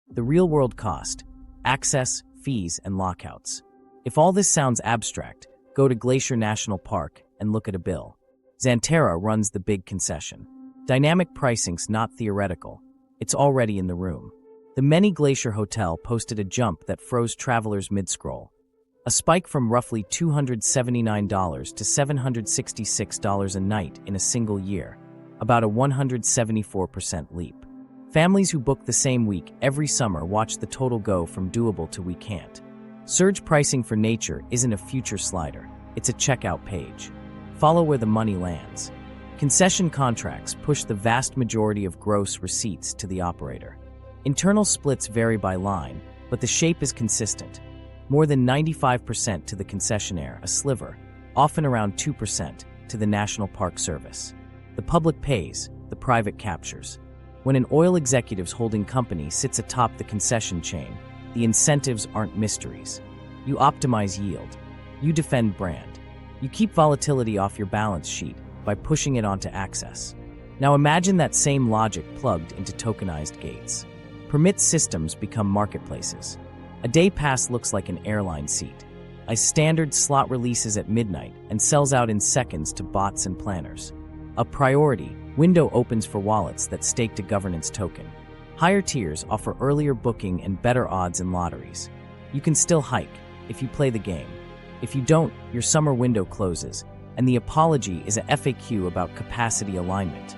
The real-world cost: access, fees, and lockouts. If all this sounds abstract, go to Glacier National Park and look at a bill. Xanterra runs the big concession. Dynamic pricing's not theoretical. It's already in the room. The Many Glacier Hotel posted a jump that froze travelers mid-scroll. A spike from roughly $279 to $766 a night in a single year. About a 174% leap. Families who book the same week every summer watch the total go from doable to we can't. Surge pricing for nature isn't a future slider. It's a checkout page. Follow where the money lands. Concession contracts push the vast majority of gross receipts to the operator. Internal splits vary by line, but the shape is consistent. More than 95% to the concessionaire, a sliver, often around 2%, to the National Park Service. The public pays, the private captures. When an oil executive's holding company sits atop the concession chain, the incentives aren't mysteries. You optimize yield. You defend brand. You keep volatility off your balance sheet by pushing it onto access. Now imagine that same logic plugged into tokenized gates. Permit systems become marketplaces. A day pass looks like an airline seat. A standard slot releases at midnight and sells out in seconds to bots and planners. A priority window opens for wallets that staked a governance token. Higher tiers offer earlier booking and better odds in lotteries. You can still hike if you play the game. If you don't, your summer window closes, and the apology is a FAQ about capacity alignment.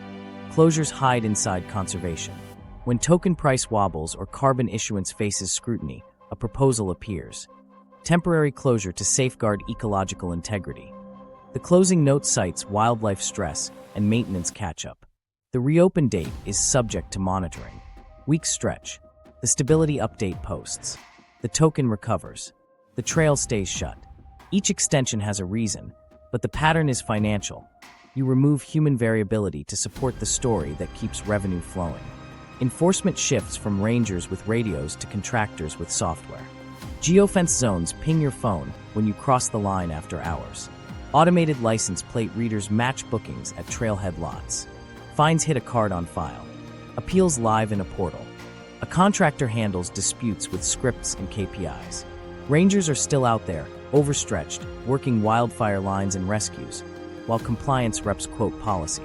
Closures hide inside conservation. When token price wobbles or carbon issuance faces scrutiny, a proposal appears. Temporary closure to safeguard ecological integrity. The closing note cites wildlife stress and maintenance catch-up. The reopen date is subject to monitoring. Weeks stretch. The stability update posts. The token recovers. The trail stays shut. Each extension has a reason, but the pattern is financial. You remove human variability to support the story that keeps revenue flowing. Enforcement shifts from rangers with radios to contractors with software. Geofence zones ping your phone when you cross the line after hours. Automated license plate readers match bookings at trailhead lots. Fines hit a card on file. Appeals live in a portal. A contractor handles disputes with scripts and KPIs. Rangers are still out there, overstretched, working wildfire lines and rescues, while compliance reps quote policy.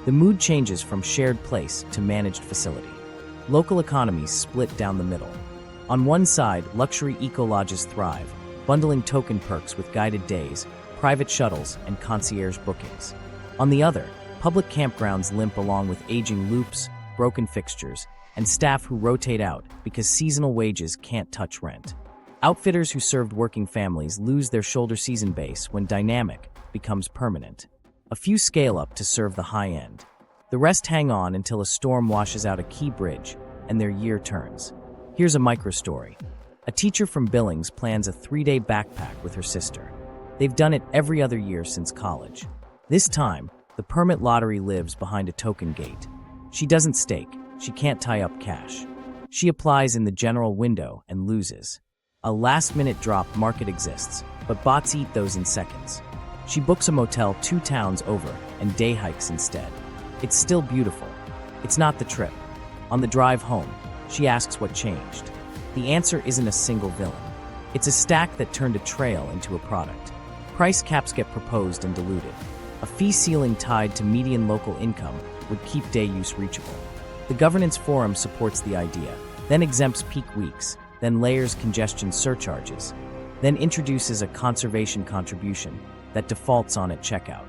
The mood changes from shared place to managed facility. Local economies split down the middle. On one side, luxury eco-lodges thrive, bundling token perks with guided days, private shuttles, and concierge bookings. On the other, public campgrounds limp along with aging loops, broken fixtures, and staff who rotate out because seasonal wages can't touch rent. Outfitters who served working families lose their shoulder season base when dynamic becomes permanent. A few scale up to serve the high end. The rest hang on until a storm washes out a key bridge and their year turns. Here's a micro-story. A teacher from Billings plans a 3-day backpack with her sister. They've done it every other year since college. This time, the permit lottery lives behind a token gate. She doesn't stake. She can't tie up cash. She applies in the general window and loses. A last-minute drop market exists, but bots eat those in seconds. She books a motel 2 towns over and day hikes instead. It's still beautiful. It's not the trip. On the drive home, she asks what changed. The answer isn't a single villain. It's a stack that turned a trail into a product. Price caps get proposed and diluted. A fee ceiling tied to median local income would keep day use reachable. The governance forum supports the idea, then exempts peak weeks, then layers congestion surcharges, then introduces a conservation contribution that defaults on at checkout.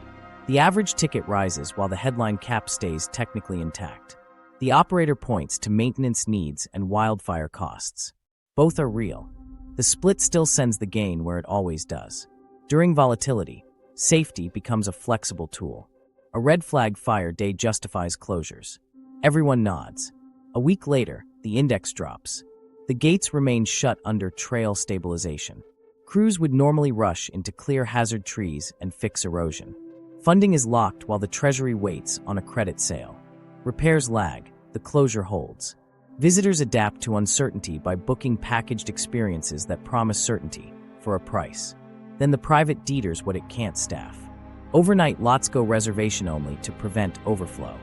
The average ticket rises while the headline cap stays technically intact. The operator points to maintenance needs and wildfire costs. Both are real. The split still sends the gain where it always does. During volatility, safety becomes a flexible tool. A red flag fire day justifies closures. Everyone nods. A week later, the index drops. The gates remain shut under trail stabilization. Crews would normally rush in to clear hazard trees and fix erosion. Funding is locked while the Treasury waits on a credit sale. Repairs lag, the closure holds. Visitors adapt to uncertainty by booking packaged experiences that promise certainty for a price. Then the private deeders what it can't staff. Overnight lots go reservation only to prevent overflow.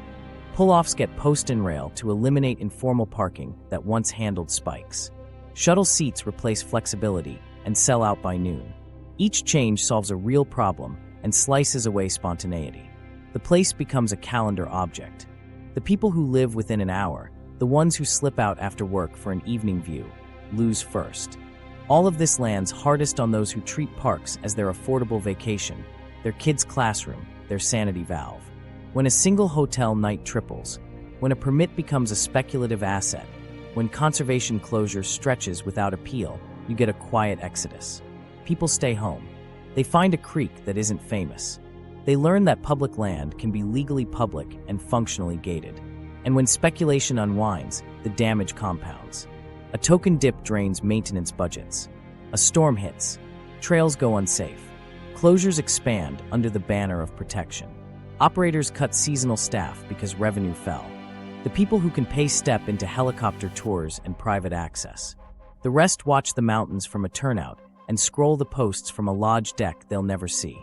Pull-offs get post and rail to eliminate informal parking that once handled spikes. Shuttle seats replace flexibility and sell out by noon. Each change solves a real problem and slices away spontaneity. The place becomes a calendar object. The people who live within an hour, the ones who slip out after work for an evening view, lose first. All of this lands hardest on those who treat parks as their affordable vacation, their kids' classroom, their sanity valve. When a single hotel night triples, when a permit becomes a speculative asset, when conservation closure stretches without appeal, you get a quiet exodus. People stay home. They find a creek that isn't famous. They learn that public land can be legally public and functionally gated. And when speculation unwinds, the damage compounds. A token dip drains maintenance budgets. A storm hits. Trails go unsafe. Closures expand under the banner of protection. Operators cut seasonal staff because revenue fell. The people who can pay step into helicopter tours and private access. The rest watch the mountains from a turnout and scroll the posts from a lodge deck they'll never see.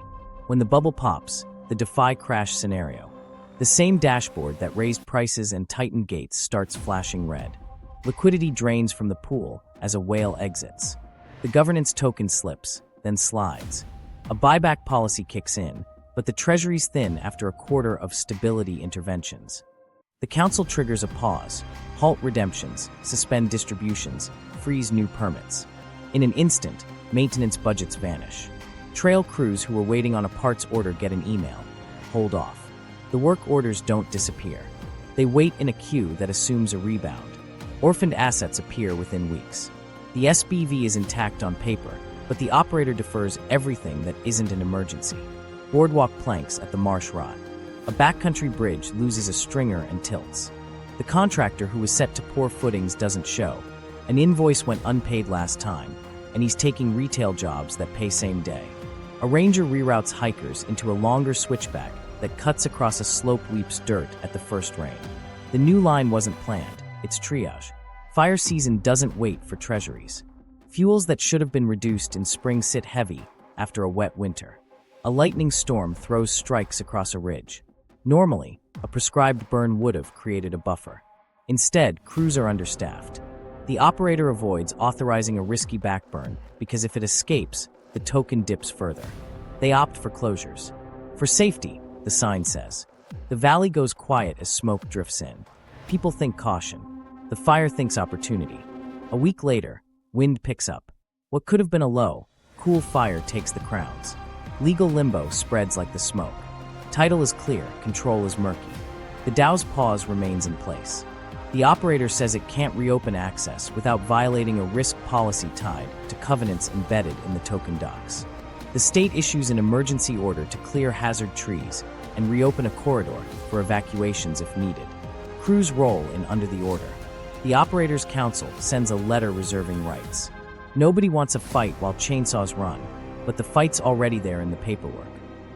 When the bubble pops, the DeFi crash scenario. The same dashboard that raised prices and tightened gates starts flashing red. Liquidity drains from the pool as a whale exits. The governance token slips, then slides. A buyback policy kicks in, but the treasury's thin after a quarter of stability interventions. The council triggers a pause, halt redemptions, suspend distributions, freeze new permits. In an instant, maintenance budgets vanish. Trail crews who were waiting on a parts order get an email. Hold off. The work orders don't disappear. They wait in a queue that assumes a rebound. Orphaned assets appear within weeks. The SBV is intact on paper, but the operator defers everything that isn't an emergency. Boardwalk planks at the marsh rot. A backcountry bridge loses a stringer and tilts. The contractor who was set to pour footings doesn't show. An invoice went unpaid last time, and he's taking retail jobs that pay same day. A ranger reroutes hikers into a longer switchback that cuts across a slope weeps dirt at the first rain. The new line wasn't planned, it's triage. Fire season doesn't wait for treasuries. Fuels that should have been reduced in spring sit heavy after a wet winter. A lightning storm throws strikes across a ridge. Normally, a prescribed burn would have created a buffer. Instead, crews are understaffed. The operator avoids authorizing a risky backburn because if it escapes, the token dips further. They opt for closures. For safety, the sign says. The valley goes quiet as smoke drifts in. People think caution. The fire thinks opportunity. A week later, wind picks up. What could have been a low, cool fire takes the crowns. Legal limbo spreads like the smoke. Title is clear, control is murky. The DAO's pause remains in place. The operator says it can't reopen access without violating a risk policy tied to covenants embedded in the token docs. The state issues an emergency order to clear hazard trees and reopen a corridor for evacuations if needed. Crews roll in under the order. The operator's council sends a letter reserving rights. Nobody wants a fight while chainsaws run, but the fight's already there in the paperwork.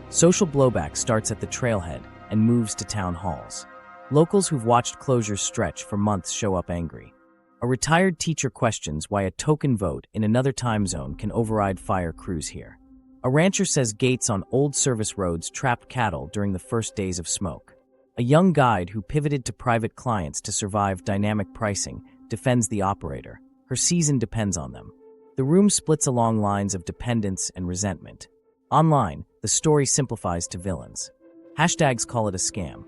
Social blowback starts at the trailhead and moves to town halls. Locals who've watched closures stretch for months show up angry. A retired teacher questions why a token vote in another time zone can override fire crews here. A rancher says gates on old service roads trapped cattle during the first days of smoke. A young guide who pivoted to private clients to survive dynamic pricing defends the operator. Her season depends on them. The room splits along lines of dependence and resentment. Online, the story simplifies to villains. Hashtags call it a scam.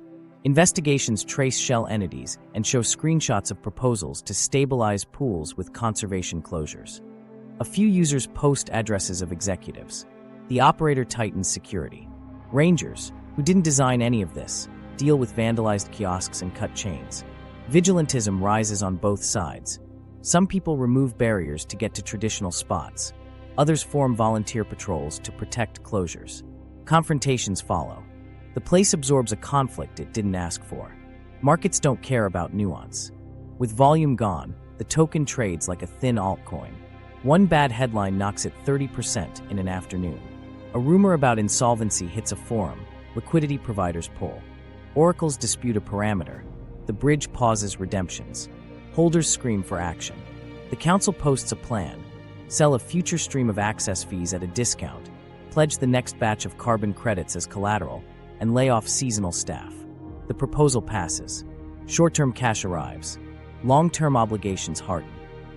Investigations trace shell entities and show screenshots of proposals to stabilize pools with conservation closures. A few users post addresses of executives. The operator tightens security. Rangers, who didn't design any of this, deal with vandalized kiosks and cut chains. Vigilantism rises on both sides. Some people remove barriers to get to traditional spots. Others form volunteer patrols to protect closures. Confrontations follow. The place absorbs a conflict it didn't ask for. Markets don't care about nuance. With volume gone, the token trades like a thin altcoin. One bad headline knocks it 30% in an afternoon. A rumor about insolvency hits a forum. Liquidity providers pull. Oracles dispute a parameter. The bridge pauses redemptions. Holders scream for action. The council posts a plan. Sell a future stream of access fees at a discount. Pledge the next batch of carbon credits as collateral. And lay off seasonal staff. The proposal passes. Short-term cash arrives. Long-term obligations harden.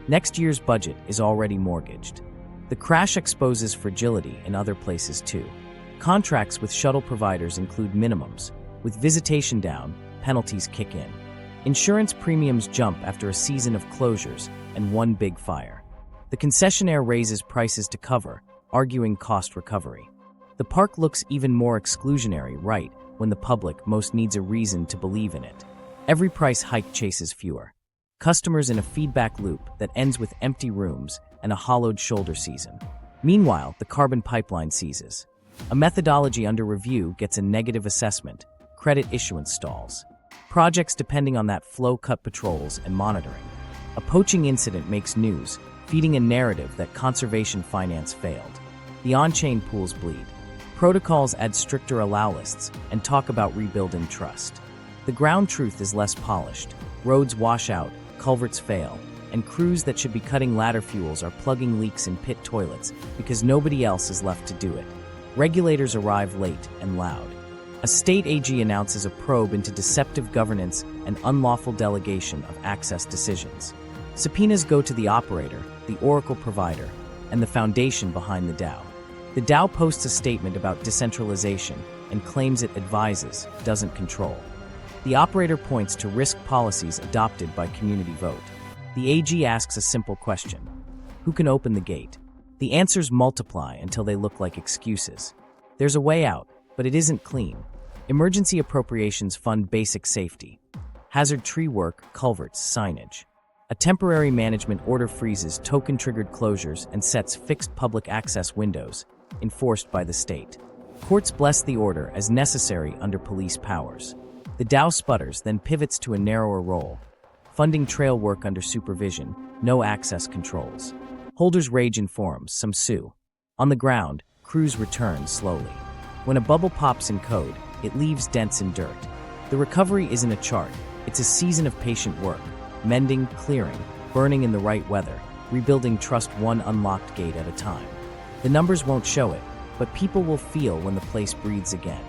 Next year's budget is already mortgaged. The crash exposes fragility in other places too. Contracts with shuttle providers include minimums. With visitation down, penalties kick in. Insurance premiums jump after a season of closures and one big fire. The concessionaire raises prices to cover, arguing cost recovery. The park looks even more exclusionary right when the public most needs a reason to believe in it. Every price hike chases fewer. Customers in a feedback loop that ends with empty rooms and a hollowed shoulder season. Meanwhile, the carbon pipeline seizes. A methodology under review gets a negative assessment. Credit issuance stalls. Projects depending on that flow cut patrols and monitoring. A poaching incident makes news, feeding a narrative that conservation finance failed. The on-chain pools bleed. Protocols add stricter allow lists and talk about rebuilding trust. The ground truth is less polished. Roads wash out, culverts fail, and crews that should be cutting ladder fuels are plugging leaks in pit toilets because nobody else is left to do it. Regulators arrive late and loud. A state AG announces a probe into deceptive governance and unlawful delegation of access decisions. Subpoenas go to the operator, the oracle provider, and the foundation behind the DAO. The DAO posts a statement about decentralization and claims it advises, doesn't control. The operator points to risk policies adopted by community vote. The AG asks a simple question. Who can open the gate? The answers multiply until they look like excuses. There's a way out, but it isn't clean. Emergency appropriations fund basic safety. Hazard tree work, culverts, signage. A temporary management order freezes token-triggered closures and sets fixed public access windows, enforced by the state. Courts bless the order as necessary under police powers. The DAO sputters, then pivots to a narrower role. Funding trail work under supervision, no access controls. Holders rage in forums, some sue. On the ground, crews return slowly. When a bubble pops in code, it leaves dents in dirt. The recovery isn't a chart, it's a season of patient work. Mending, clearing, burning in the right weather, rebuilding trust one unlocked gate at a time. The numbers won't show it, but people will feel when the place breathes again.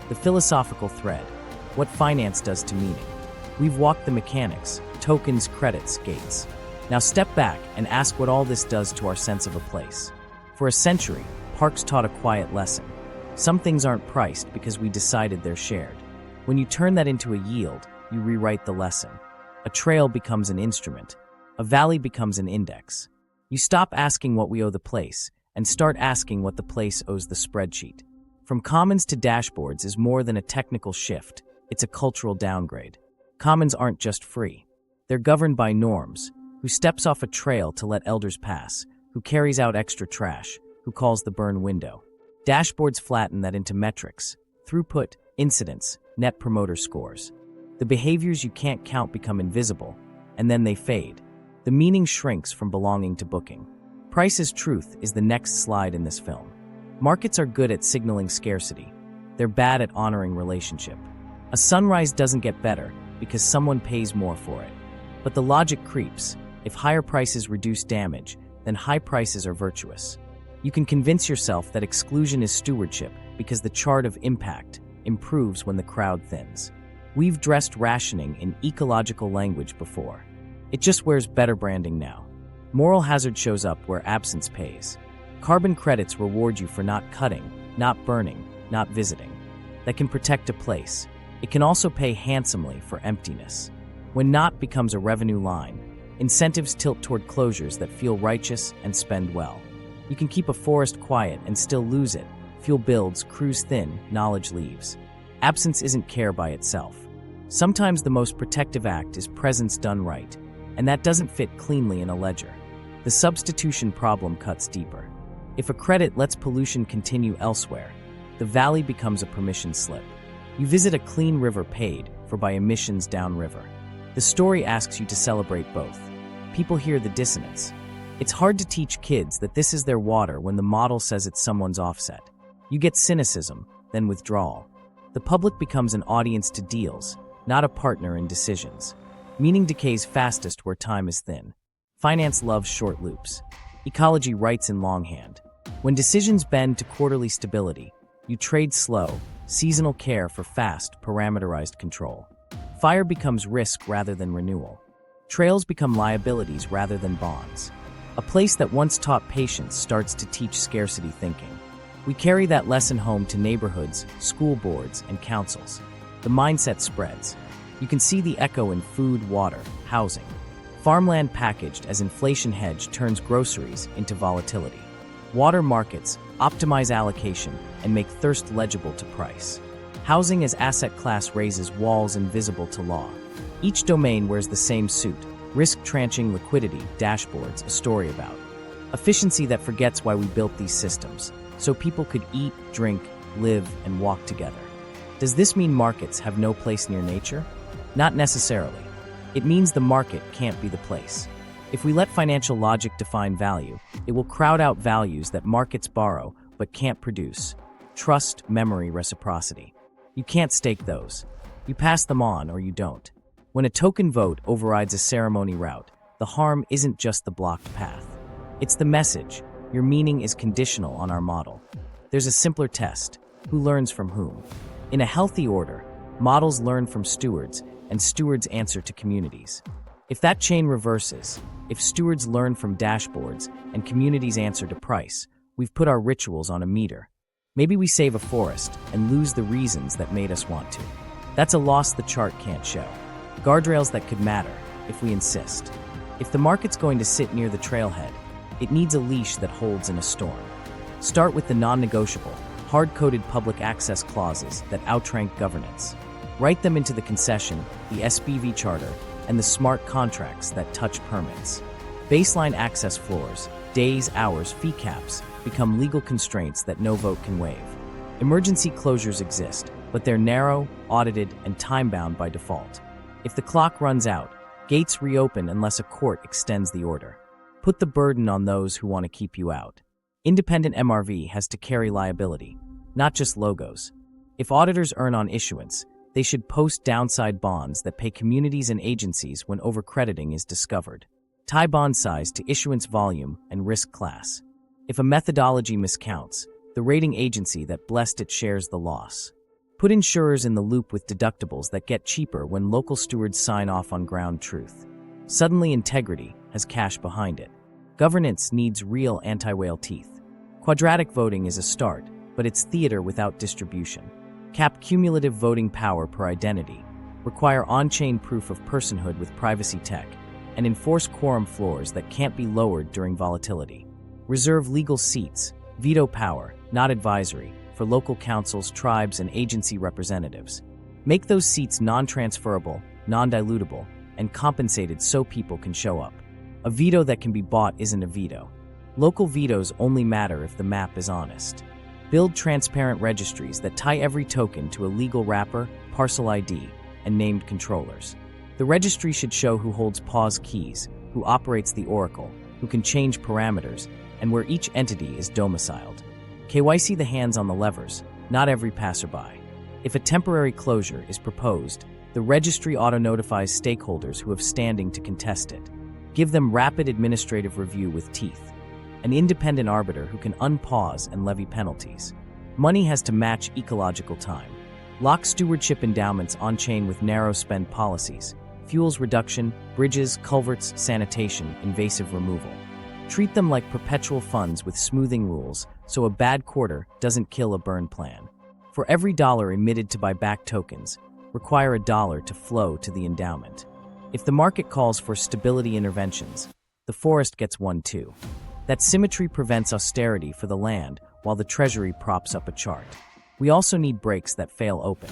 The philosophical thread. What finance does to meaning. We've walked the mechanics, tokens, credits, gates. Now step back and ask what all this does to our sense of a place. For a century, parks taught a quiet lesson. Some things aren't priced because we decided they're shared. When you turn that into a yield, you rewrite the lesson. A trail becomes an instrument. A valley becomes an index. You stop asking what we owe the place and start asking what the place owes the spreadsheet. From commons to dashboards is more than a technical shift. It's a cultural downgrade. Commons aren't just free. They're governed by norms. Who steps off a trail to let elders pass? Who carries out extra trash? Who calls the burn window? Dashboards flatten that into metrics. Throughput, incidents, net promoter scores. The behaviors you can't count become invisible, and then they fade. The meaning shrinks from belonging to booking. Price is truth is the next slide in this film. Markets are good at signaling scarcity. They're bad at honoring relationship. A sunrise doesn't get better because someone pays more for it. But the logic creeps. If higher prices reduce damage, then high prices are virtuous. You can convince yourself that exclusion is stewardship because the chart of impact improves when the crowd thins. We've dressed rationing in ecological language before. It just wears better branding now. Moral hazard shows up where absence pays. Carbon credits reward you for not cutting, not burning, not visiting. That can protect a place. It can also pay handsomely for emptiness. When not becomes a revenue line, incentives tilt toward closures that feel righteous and spend well. You can keep a forest quiet and still lose it. Fuel builds, crews thin, knowledge leaves. Absence isn't care by itself. Sometimes the most protective act is presence done right, and that doesn't fit cleanly in a ledger. The substitution problem cuts deeper. If a credit lets pollution continue elsewhere, the valley becomes a permission slip. You visit a clean river paid for by emissions downriver. The story asks you to celebrate both. People hear the dissonance. It's hard to teach kids that this is their water when the model says it's someone's offset. You get cynicism, then withdrawal. The public becomes an audience to deals, not a partner in decisions. Meaning decays fastest where time is thin. Finance loves short loops. Ecology writes in longhand. When decisions bend to quarterly stability, you trade slow, seasonal care for fast, parameterized control. Fire becomes risk rather than renewal. Trails become liabilities rather than bonds. A place that once taught patience starts to teach scarcity thinking. We carry that lesson home to neighborhoods, school boards, and councils. The mindset spreads. You can see the echo in food, water, housing. Farmland packaged as inflation hedge turns groceries into volatility. Water markets optimize allocation and make thirst legible to price. Housing as asset class raises walls invisible to law. Each domain wears the same suit. Risk tranching liquidity, dashboards, a story about. Efficiency that forgets why we built these systems, so people could eat, drink, live, and walk together. Does this mean markets have no place near nature? Not necessarily. It means the market can't be the place. If we let financial logic define value, it will crowd out values that markets borrow but can't produce. Trust, memory, reciprocity. You can't stake those. You pass them on or you don't. When a token vote overrides a ceremony route, the harm isn't just the blocked path. It's the message. Your meaning is conditional on our model. There's a simpler test. Who learns from whom? In a healthy order, models learn from stewards, and stewards answer to communities. If that chain reverses, if stewards learn from dashboards and communities answer to price, we've put our rituals on a meter. Maybe we save a forest and lose the reasons that made us want to. That's a loss the chart can't show. Guardrails that could matter, if we insist. If the market's going to sit near the trailhead, it needs a leash that holds in a storm. Start with the non-negotiable, hard-coded public access clauses that outrank governance. Write them into the concession, the SPV charter, and the smart contracts that touch permits. Baseline access floors, days, hours, fee caps become legal constraints that no vote can waive. Emergency closures exist, but they're narrow, audited, and time-bound by default. If the clock runs out, gates reopen unless a court extends the order. Put the burden on those who want to keep you out. Independent MRV has to carry liability, not just logos. If auditors earn on issuance, they should post downside bonds that pay communities and agencies when overcrediting is discovered. Tie bond size to issuance volume and risk class. If a methodology miscounts, the rating agency that blessed it shares the loss. Put insurers in the loop with deductibles that get cheaper when local stewards sign off on ground truth. Suddenly integrity has cash behind it. Governance needs real anti-whale teeth. Quadratic voting is a start, but it's theater without distribution. Cap cumulative voting power per identity. Require on-chain proof of personhood with privacy tech, and enforce quorum floors that can't be lowered during volatility. Reserve legal seats, veto power, not advisory, for local councils, tribes, and agency representatives. Make those seats non-transferable, non-dilutable, and compensated so people can show up. A veto that can be bought isn't a veto. Local vetoes only matter if the map is honest. Build transparent registries that tie every token to a legal wrapper, parcel ID, and named controllers. The registry should show who holds PAWS keys, who operates the oracle, who can change parameters, and where each entity is domiciled. KYC the hands on the levers, not every passerby. If a temporary closure is proposed, the registry auto-notifies stakeholders who have standing to contest it. Give them rapid administrative review with teeth. An independent arbiter who can unpause and levy penalties. Money has to match ecological time. Lock stewardship endowments on-chain with narrow spend policies. Fuels reduction, bridges, culverts, sanitation, invasive removal. Treat them like perpetual funds with smoothing rules, so a bad quarter doesn't kill a burn plan. For every dollar emitted to buy back tokens, require a dollar to flow to the endowment. If the market calls for stability interventions, the forest gets one too. That symmetry prevents austerity for the land while the treasury props up a chart. We also need breaks that fail open.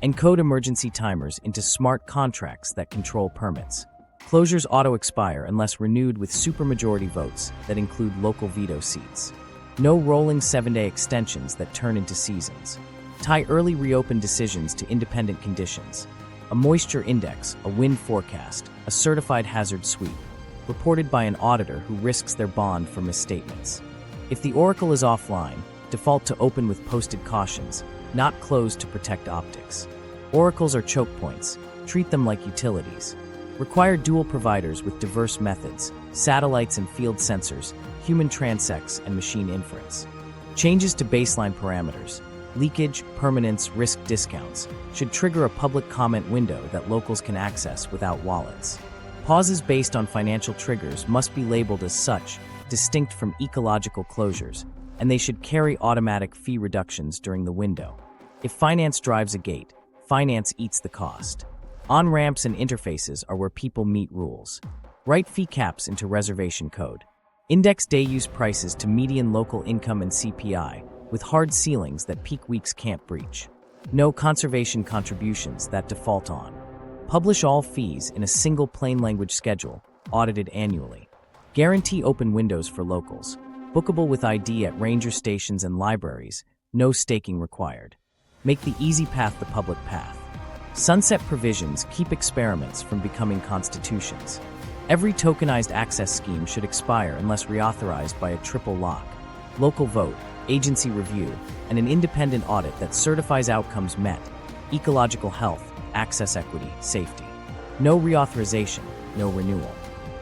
Encode emergency timers into smart contracts that control permits. Closures auto-expire unless renewed with supermajority votes that include local veto seats. No rolling 7-day extensions that turn into seasons. Tie early reopen decisions to independent conditions. A moisture index, a wind forecast, a certified hazard sweep, reported by an auditor who risks their bond for misstatements. If the oracle is offline, default to open with posted cautions, not closed to protect optics. Oracles are choke points. Treat them like utilities. Require dual providers with diverse methods, satellites and field sensors, human transects, and machine inference. Changes to baseline parameters, leakage, permanence, risk discounts, should trigger a public comment window that locals can access without wallets. Pauses based on financial triggers must be labeled as such, distinct from ecological closures, and they should carry automatic fee reductions during the window. If finance drives a gate, finance eats the cost. On-ramps and interfaces are where people meet rules. Write fee caps into reservation code. Index day use prices to median local income and CPI, with hard ceilings that peak weeks can't breach. No conservation contributions that default on. Publish all fees in a single plain language schedule, audited annually. Guarantee open windows for locals. Bookable with ID at ranger stations and libraries, no staking required. Make the easy path the public path. Sunset provisions keep experiments from becoming constitutions. Every tokenized access scheme should expire unless reauthorized by a triple lock. Local vote, agency review, and an independent audit that certifies outcomes met. Ecological health, access equity, safety. No reauthorization, no renewal.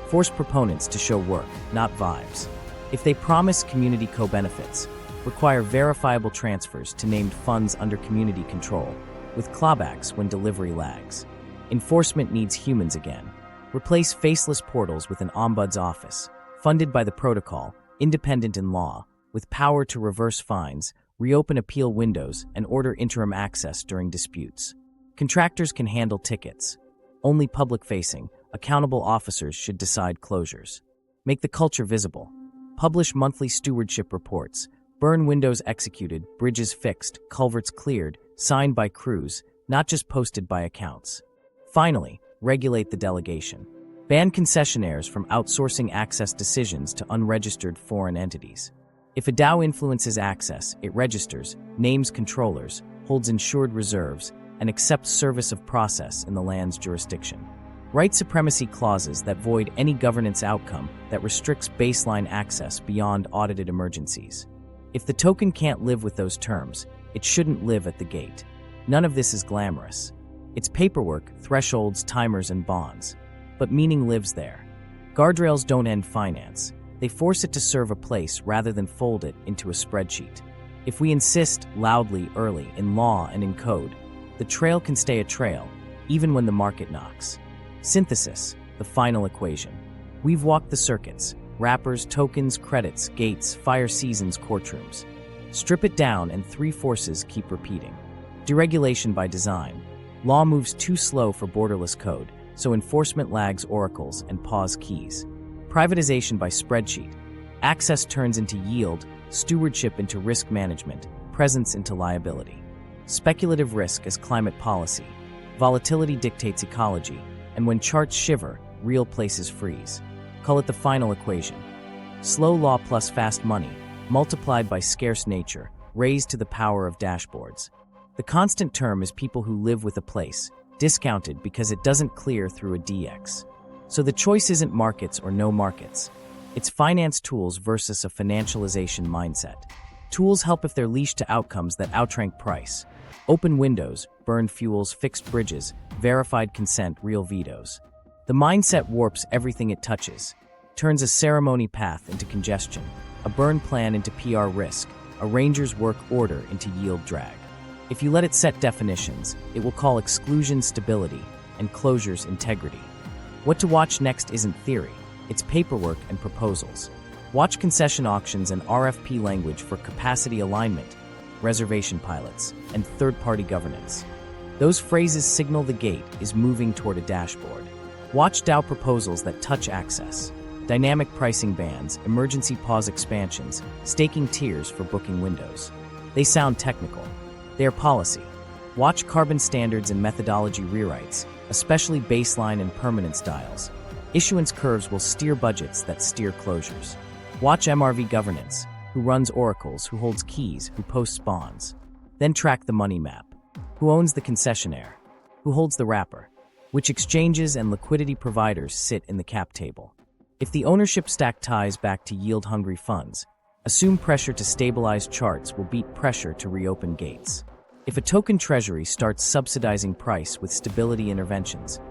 Force proponents to show work, not vibes. If they promise community co-benefits, require verifiable transfers to named funds under community control, with clawbacks when delivery lags. Enforcement needs humans again. Replace faceless portals with an ombuds office, funded by the protocol, independent in law, with power to reverse fines, reopen appeal windows, and order interim access during disputes. Contractors can handle tickets. Only public-facing, accountable officers should decide closures. Make the culture visible. Publish monthly stewardship reports. Burn windows executed, bridges fixed, culverts cleared, signed by crews, not just posted by accounts. Finally, regulate the delegation. Ban concessionaires from outsourcing access decisions to unregistered foreign entities. If a DAO influences access, it registers, names controllers, holds insured reserves, and accepts service of process in the land's jurisdiction. Write supremacy clauses that void any governance outcome that restricts baseline access beyond audited emergencies. If the token can't live with those terms, it shouldn't live at the gate. None of this is glamorous. It's paperwork, thresholds, timers, and bonds. But meaning lives there. Guardrails don't end finance. They force it to serve a place rather than fold it into a spreadsheet. If we insist loudly, early, in law and in code, the trail can stay a trail, even when the market knocks. Synthesis, the final equation. We've walked the circuits, wrappers, tokens, credits, gates, fire seasons, courtrooms. Strip it down and three forces keep repeating. Deregulation by design. Law moves too slow for borderless code, so enforcement lags oracles and pause keys. Privatization by spreadsheet. Access turns into yield, stewardship into risk management, presence into liability. Speculative risk as climate policy. Volatility dictates ecology, and when charts shiver, real places freeze. Call it the final equation. Slow law plus fast money, multiplied by scarce nature, raised to the power of dashboards. The constant term is people who live with a place, discounted because it doesn't clear through a DX. So the choice isn't markets or no markets. It's finance tools versus a financialization mindset. Tools help if they're leashed to outcomes that outrank price. Open windows, burned fuels, fixed bridges, verified consent, real vetoes. The mindset warps everything it touches, turns a ceremony path into congestion, a burn plan into PR risk, a ranger's work order into yield drag. If you let it set definitions, it will call exclusion stability and closures integrity. What to watch next isn't theory, it's paperwork and proposals. Watch concession auctions and RFP language for capacity alignment, reservation pilots, and third-party governance. Those phrases signal the gate is moving toward a dashboard. Watch DAO proposals that touch access, dynamic pricing bands, emergency pause expansions, staking tiers for booking windows. They sound technical. They are policy. Watch carbon standards and methodology rewrites, especially baseline and permanent styles. Issuance curves will steer budgets that steer closures. Watch MRV governance, who runs oracles, who holds keys, who posts bonds. Then track the money map. Who owns the concessionaire? Who holds the wrapper? Which exchanges and liquidity providers sit in the cap table? If the ownership stack ties back to yield-hungry funds, assume pressure to stabilize charts will beat pressure to reopen gates. If a token treasury starts subsidizing price with stability interventions,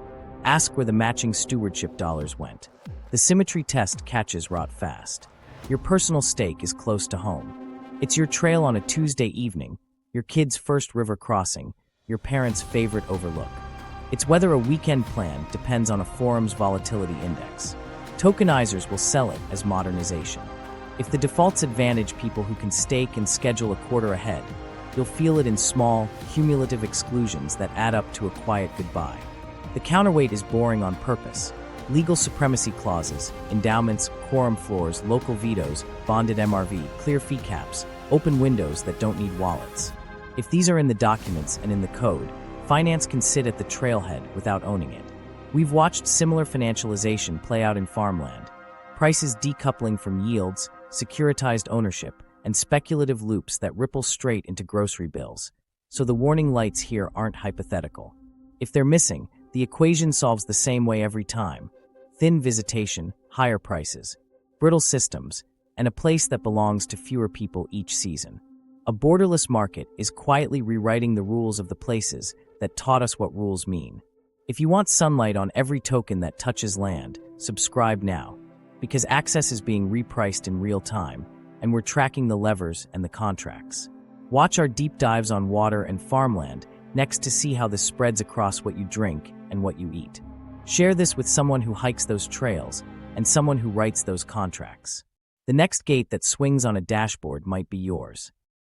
ask where the matching stewardship dollars went. The symmetry test catches rot fast. Your personal stake is close to home. It's your trail on a Tuesday evening, your kid's first river crossing, your parents' favorite overlook. It's whether a weekend plan depends on a forum's volatility index. Tokenizers will sell it as modernization. If the defaults advantage people who can stake and schedule a quarter ahead, you'll feel it in small, cumulative exclusions that add up to a quiet goodbye. The counterweight is boring on purpose. Legal supremacy clauses, endowments, quorum floors, local vetoes, bonded MRV, clear fee caps, open windows that don't need wallets. If these are in the documents and in the code, finance can sit at the trailhead without owning it. We've watched similar financialization play out in farmland. Prices decoupling from yields, securitized ownership, and speculative loops that ripple straight into grocery bills. So the warning lights here aren't hypothetical. If they're missing, the equation solves the same way every time. Thin visitation, higher prices, brittle systems, and a place that belongs to fewer people each season. A borderless market is quietly rewriting the rules of the places that taught us what rules mean. If you want sunlight on every token that touches land, subscribe now, because access is being repriced in real time, and we're tracking the levers and the contracts. Watch our deep dives on water and farmland next to see how this spreads across what you drink and what you eat. Share this with someone who hikes those trails and someone who writes those contracts. The next gate that swings on a dashboard might be yours.